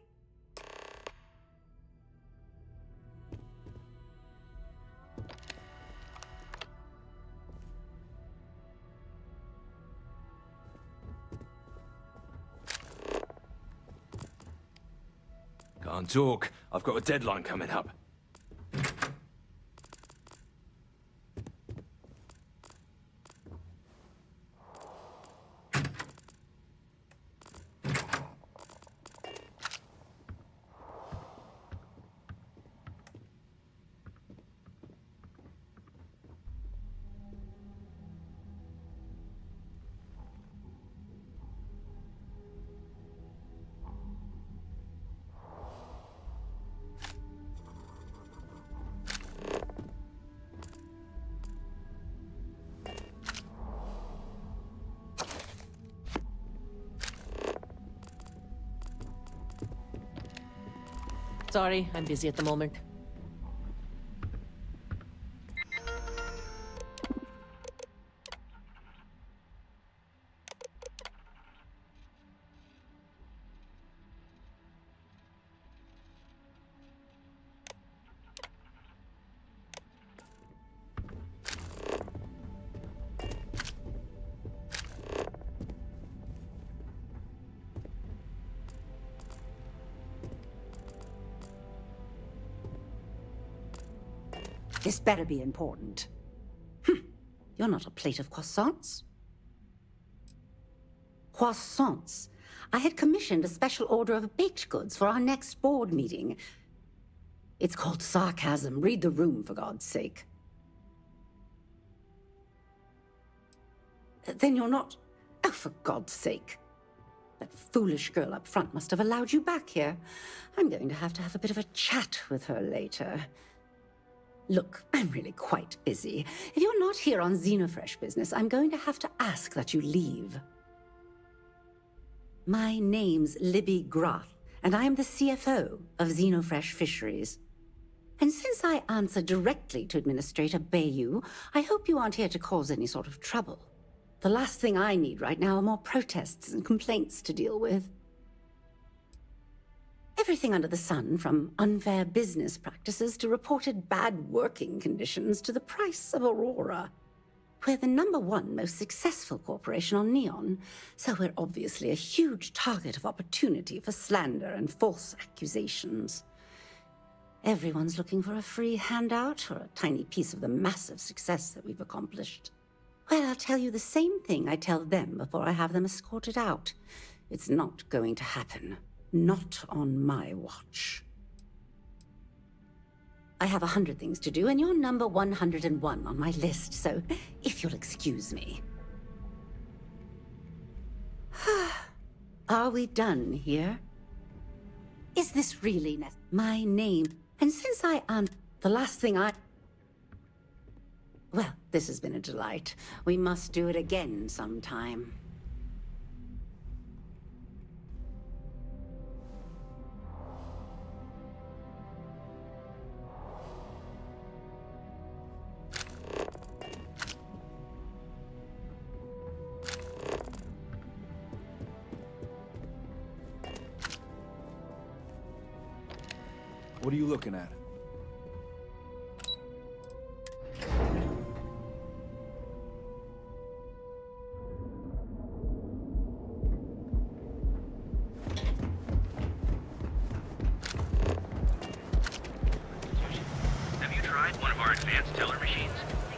Can't talk. I've got a deadline coming up. Sorry, I'm busy at the moment. This better be important. You're not a plate of croissants? Croissants I had commissioned a special order of baked goods for our next board meeting. It's called sarcasm. Read the room, for God's sake. Then you're not... Oh, for God's sake. That foolish girl up front must have allowed you back here. I'm going to have a bit of a chat with her later. Look, I'm really quite busy. If you're not here on Xenofresh business, I'm going to have to ask that you leave. My name's Libby Groth, and I am the CFO of Xenofresh Fisheries. And since I answer directly to Administrator Bayou, I hope you aren't here to cause any sort of trouble. The last thing I need right now are more protests and complaints to deal with. Everything under the sun, from unfair business practices to reported bad working conditions to the price of Aurora. We're the #1 most successful corporation on Neon, so we're obviously a huge target of opportunity for slander and false accusations. Everyone's looking for a free handout or a tiny piece of the massive success that we've accomplished. Well, I'll tell you the same thing I tell them before I have them escorted out. It's not going to happen. Not on my watch. I have 100 things to do, and you're number 101 on my list, so if you'll excuse me. Are we done here? Is this really my name? And since I am the last thing I... Well, this has been a delight. We must do it again sometime. What are you looking at? Have you tried one of our advanced teller machines?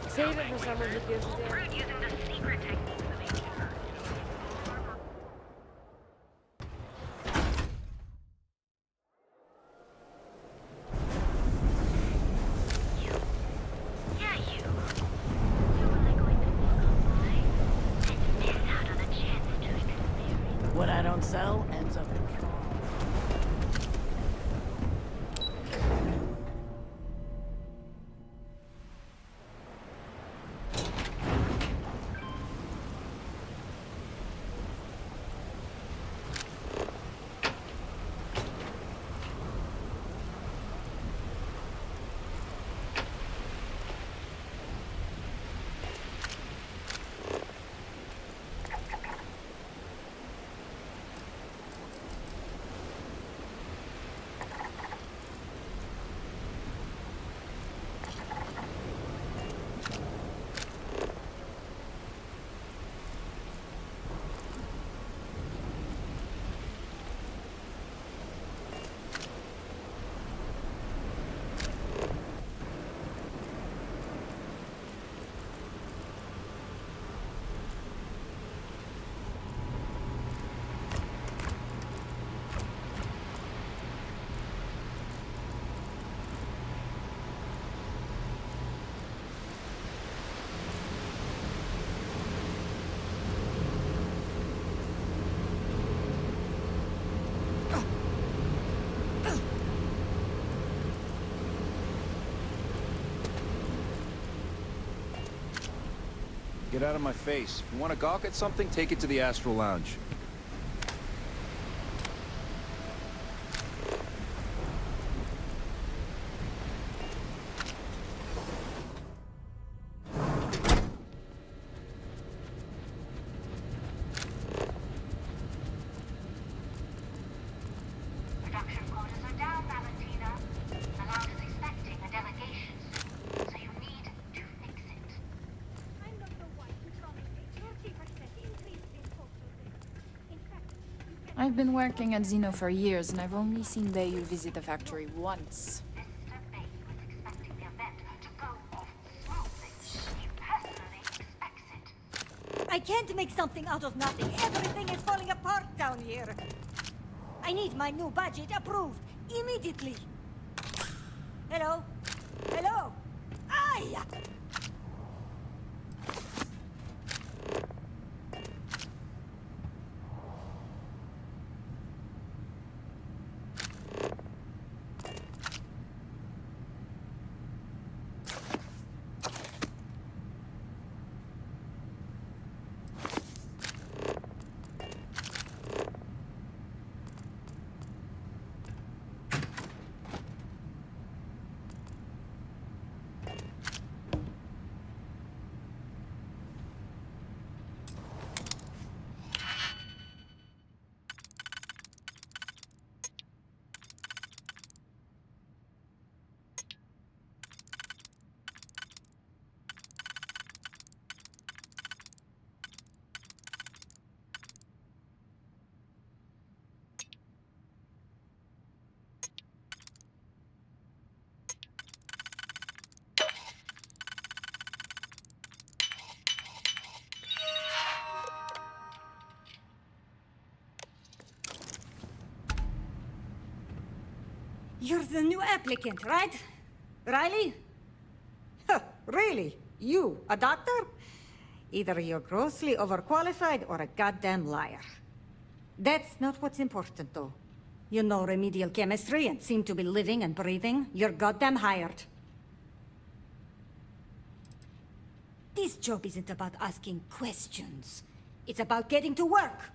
Save it for someone who gives it We're using the secret techniques of ancient Earth. What I don't sell ends up in trouble. Get out of my face. If you want to gawk at something, take it to the Astral Lounge. Production quotas are down, Valentina. The lounge is expecting a delegation soon, so you need to fix it. I'm not the one who promised a 30% increase in quotas. In fact, I've been working at Xeno for years, and I've only seen Bayou visit the factory once. Mr. Bay was expecting the event to go off smoothly. He personally expects it. I can't make something out of nothing. Everything is falling apart down here. I need my new budget approved immediately. Hello? Hello? Ay! You're the new applicant, right? Riley? Huh, really? You, a doctor? Either you're grossly overqualified or a goddamn liar. That's not what's important, though. You know remedial chemistry and seem to be living and breathing. You're goddamn hired. This job isn't about asking questions. It's about getting to work.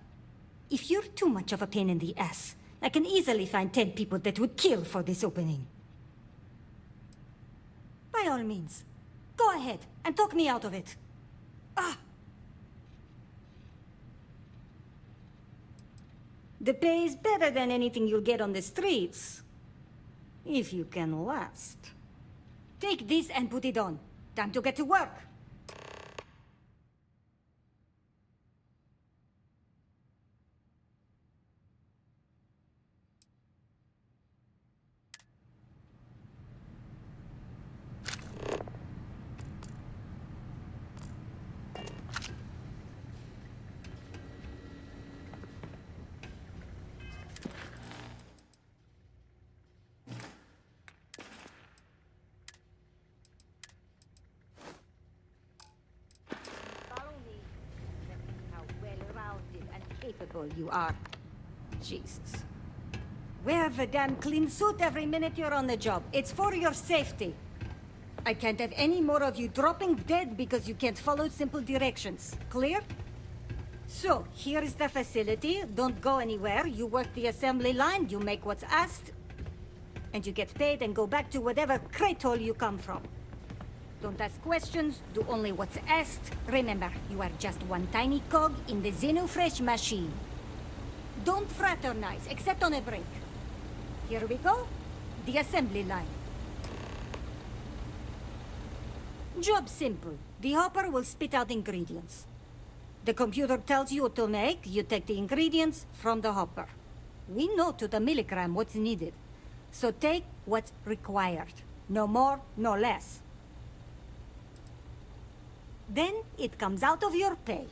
If you're too much of a pain in the ass, I can easily find 10 people that would kill for this opening. By all means, go ahead and talk me out of it. Ah! The pay is better than anything you'll get on the streets. If you can last. Take this and put it on. Time to get to work. You are. Jesus. Wear the damn clean suit every minute you're on the job. It's for your safety. I can't have any more of you dropping dead because you can't follow simple directions. Clear? So, here is the facility. Don't go anywhere. You work the assembly line, you make what's asked, and you get paid and go back to whatever crate hole you come from. Don't ask questions, do only what's asked. Remember, you are just one tiny cog in the Xenofresh machine. Don't fraternize, except on a break. Here we go. The assembly line. Job simple. The hopper will spit out ingredients. The computer tells you what to make, you take the ingredients from the hopper. We know to the milligram what's needed. So take what's required. No more, no less. Then it comes out of your pay.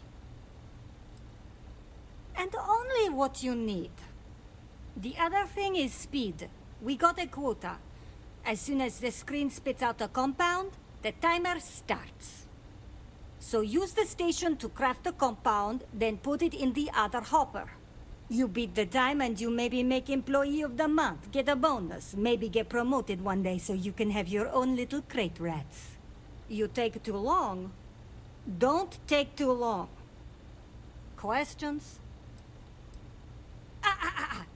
And only what you need. The other thing is speed. We got a quota. As soon as the screen spits out a compound, the timer starts. So use the station to craft the compound, then put it in the other hopper. You beat the time and you maybe make Employee of the Month, get a bonus, maybe get promoted one day so you can have your own little crate rats. You take too long, don't take too long. Questions?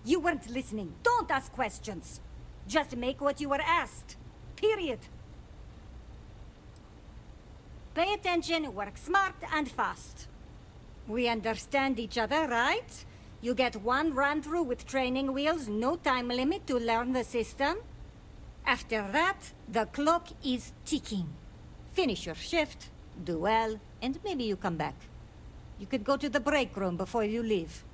You weren't listening. Don't ask questions. Just make what you were asked. Period. Pay attention, work smart and fast. We understand each other, right? You get one run-through with training wheels, no time limit to learn the system. After that, the clock is ticking. Finish your shift, do well, and maybe you come back. You could go to the break room before you leave.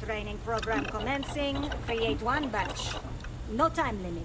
Training Program commencing. Create one batch. No time limit.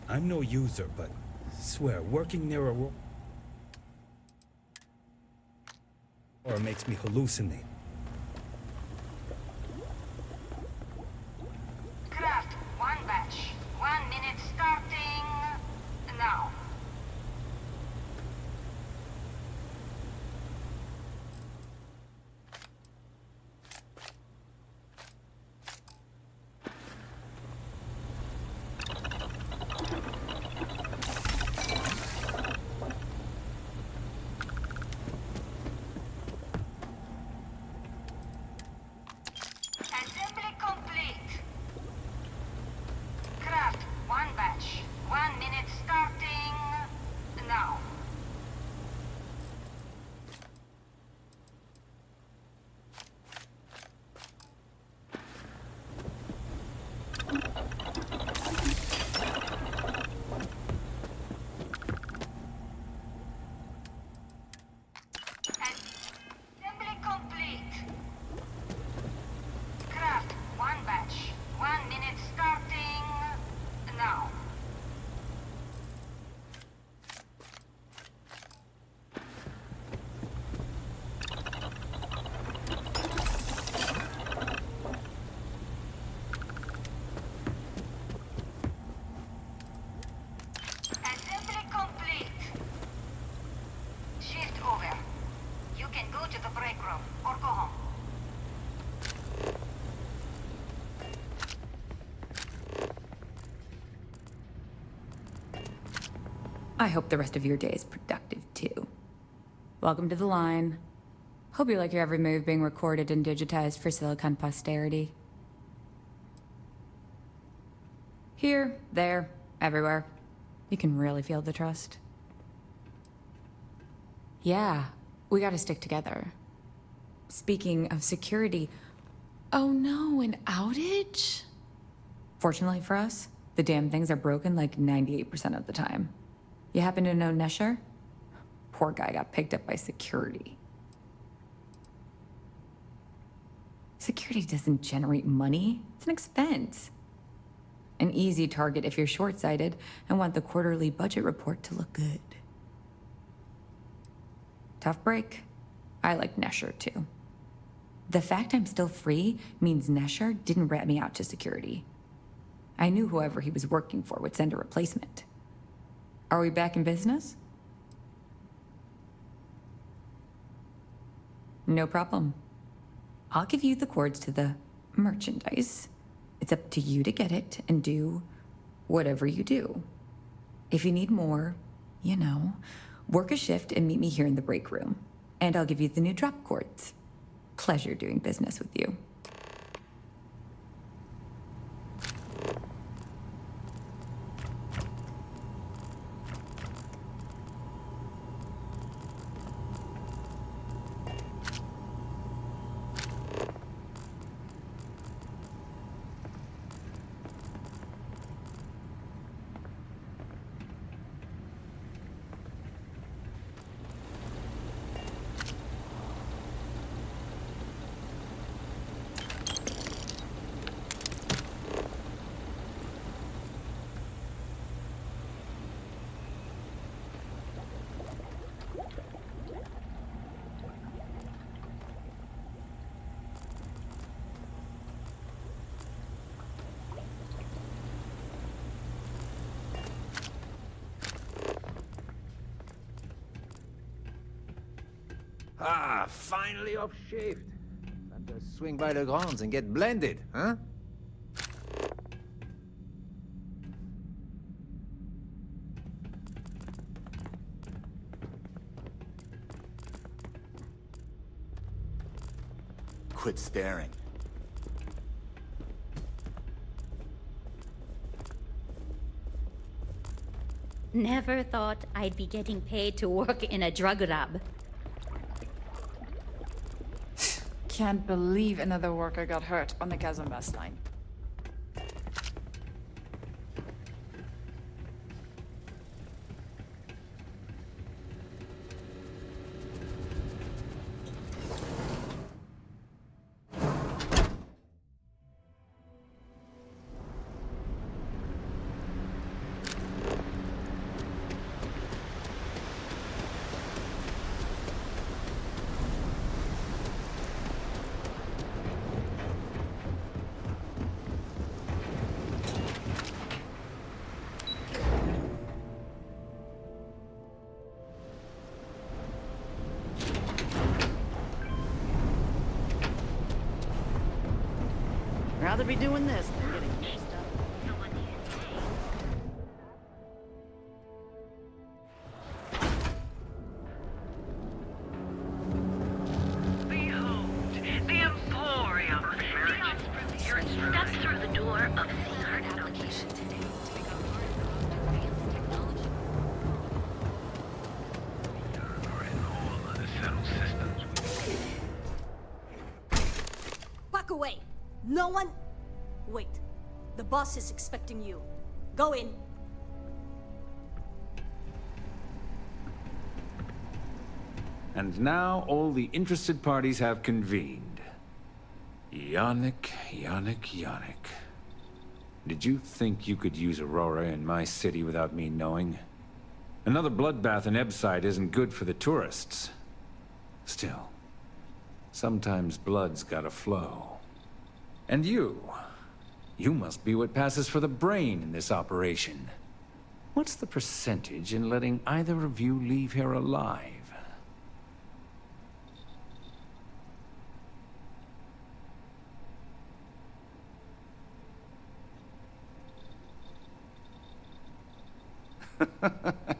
I'm no user, but swear, working near a or makes me hallucinate. Craft one batch. 1 minute starting now. Assembly complete. Craft one batch. 1 minute starting now. Assembly complete. Craft one batch. 1 minute starting now. Assembly complete. Shift over. You can go to the break room or go home. I hope the rest of your day is productive too. Welcome to the line. Hope you like your every move being recorded and digitized for silicon posterity. Here, there, everywhere. You can really feel the trust. Yeah, we gotta stick together. Speaking of security, oh no, an outage? Fortunately for us, the damn things are broken like 98% of the time. You happen to know 𝗫𝗫𝗫? Poor guy got picked up by security. Security doesn't generate money, it's an expense. An easy target if you're short-sighted and want the quarterly budget report to look good. Tough break. I like 𝗫𝗫𝗫 too. The fact I'm still free means 𝗫𝗫𝗫 didn't rat me out to security. I knew whoever he was working for would send a replacement. Are we back in business? No problem. I'll give you the cords to the merchandise. It's up to you to get it and do whatever you do. If you need more, you know, work a shift and meet me here in the break room. And I'll give you the new drop cords. Pleasure doing business with you. Ah, finally off shift. Time to swing by the grounds and get blended, huh? Quit staring. Never thought I'd be getting paid to work in a drug lab. Can't believe another worker got hurt on the 𝗕𝗏𝗏 line. Rather be doing this than getting messed up. Behold, the Emporium. Step through the door of the art application today to become part of the advanced technology. All of the settled systems. Back away! No one... Wait. The boss is expecting you. Go in. And now all the interested parties have convened. 𝗕𝗏𝗕𝗏𝗕𝗏𝗕𝗏. Did you think you could use Aurora in my city without me knowing? Another bloodbath in 𝗕𝗏side isn't good for the tourists. Still, sometimes blood's gotta flow. And you must be what passes for the brain in this operation. What's the percentage in letting either of you leave here alive?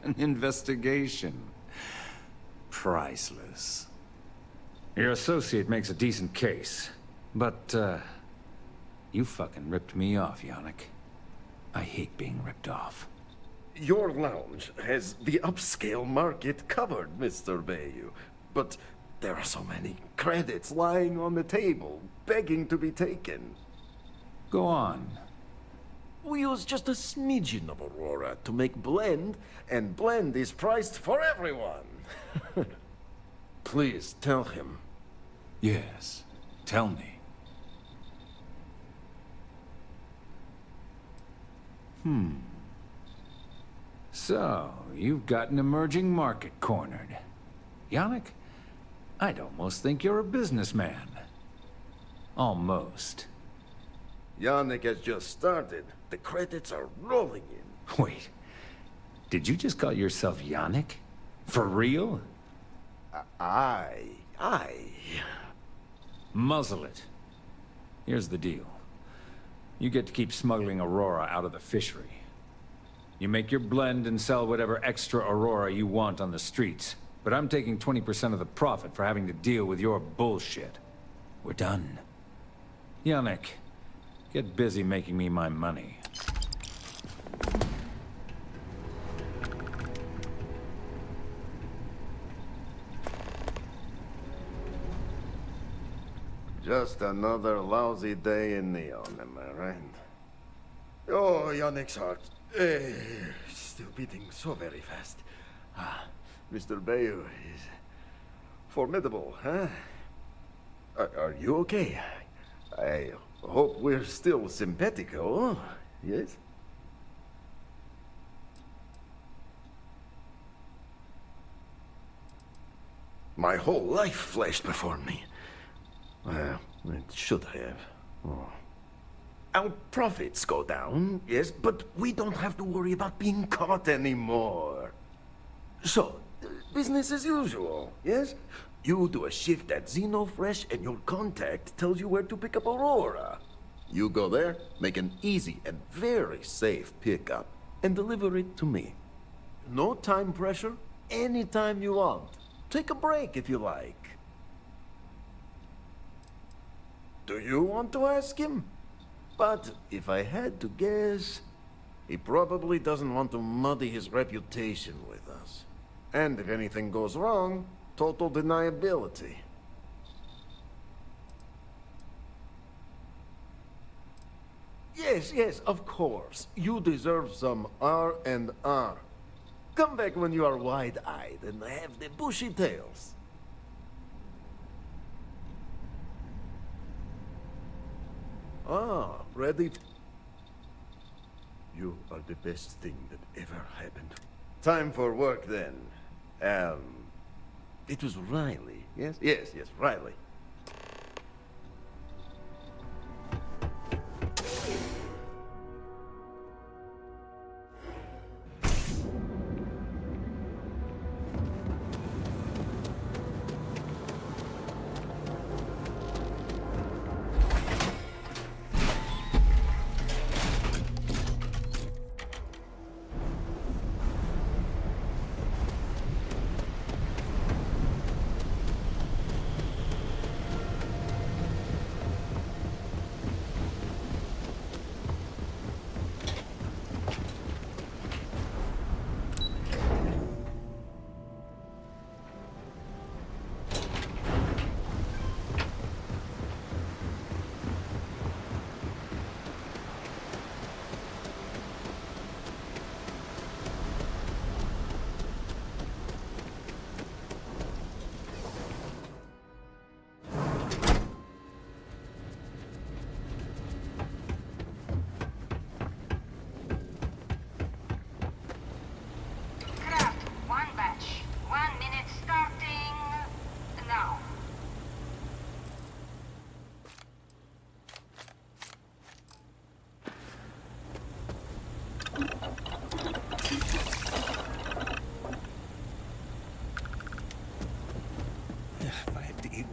An investigation. Priceless. Your associate makes a decent case, but, you fucking ripped me off, Yannick. I hate being ripped off. Your lounge has the upscale market covered, Mr. 𝗡𝗅𝗍. But there are so many credits lying on the table, begging to be taken. Go on. We use just a smidgen of Aurora to make blend, and blend is priced for everyone. Please tell him. Yes, tell me. So, you've got an emerging market cornered. Yannick, I'd almost think you're a businessman. Almost. Yannick has just started. The credits are rolling in. Wait, did you just call yourself Yannick? For real? Aye. Muzzle it. Here's the deal. You get to keep smuggling Aurora out of the fishery. You make your blend and sell whatever extra Aurora you want on the streets. But I'm taking 20% of the profit for having to deal with your bullshit. We're done. Yannick, get busy making me my money. Just another lousy day in Neon, am I right? Oh, Yannick's heart. Still beating so very fast. Mr. 𝗡𝗅𝗍 is formidable, huh? Are you okay? I hope we're still simpatico, yes? My whole life flashed before me. Well, it should have. Oh. Our profits go down, yes, but we don't have to worry about being caught anymore. So, business as usual, yes? You do a shift at Xenofresh and your contact tells you where to pick up Aurora. You go there, make an easy and very safe pickup, and deliver it to me. No time pressure, anytime you want. Take a break if you like. Do you want to ask him? But if I had to guess, he probably doesn't want to muddy his reputation with us. And if anything goes wrong, total deniability. Yes, of course. You deserve some R&R. Come back when you are wide-eyed and have the bushy tails. Ah, ready? You are the best thing that ever happened. Time for work then. It was Riley, yes? Yes, Riley.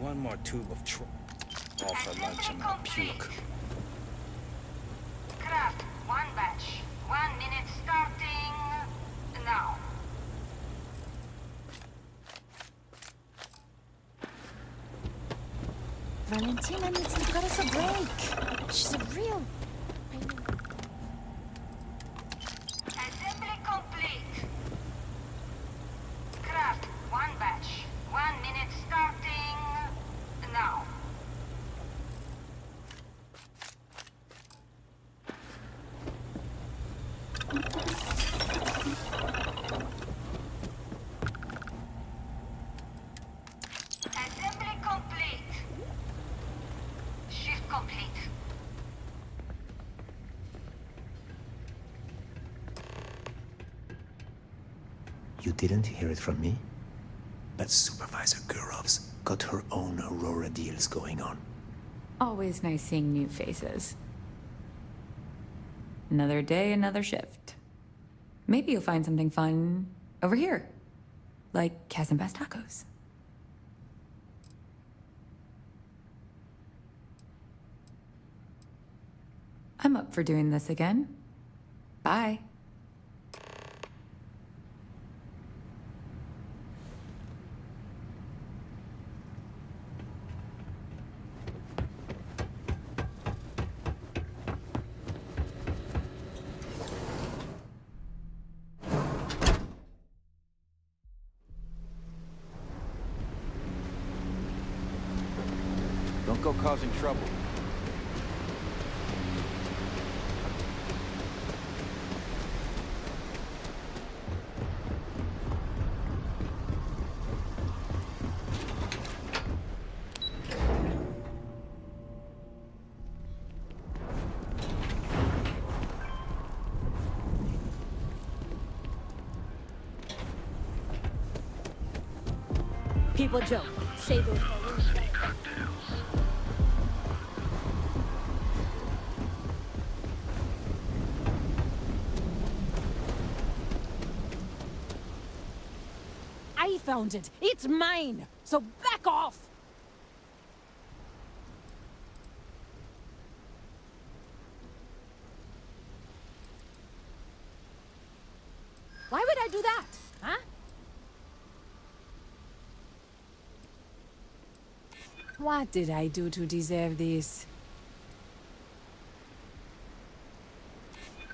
One more tube of all for lunch and I'll puke. Craft, one batch. 1 minute starting now. Valentina needs to cut us a break. She's a real... Assembly complete. Craft, one batch. 1 minute starting now. Assembly complete. Shift complete. You didn't hear it from me? But Supervisor Gurov's got her own Aurora deals going on. Always nice seeing new faces. Another day, another shift. Maybe you'll find something fun over here, like 𝗕𝗏𝗡 tacos. I'm up for doing this again. Bye. Don't go causing trouble. People joke. Say those I I found it. It's mine. So back off. Why would I do that? Huh? What did I do to deserve this?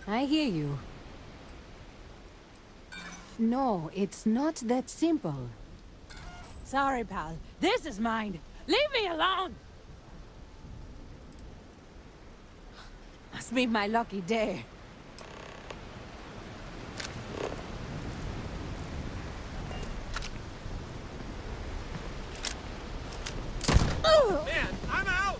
I hear you. No, it's not that simple. Sorry, pal. This is mine. Leave me alone! Must be my lucky day. Man, I'm out!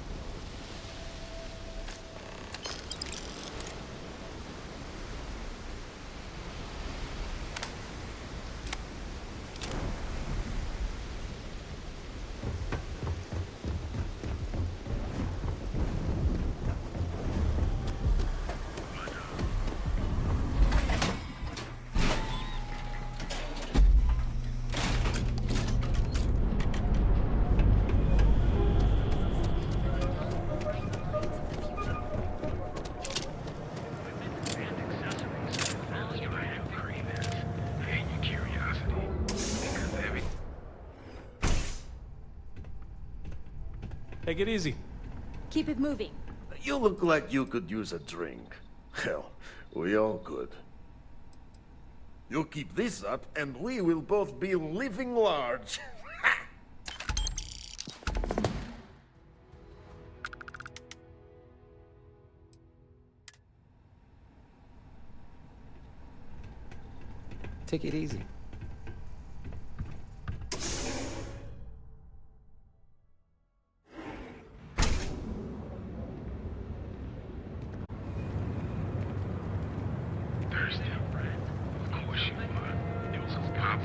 Take it easy. Keep it moving. You look like you could use a drink. Hell, we all could. You keep this up, and we will both be living large. Take it easy. Thirsty, friend? Of course you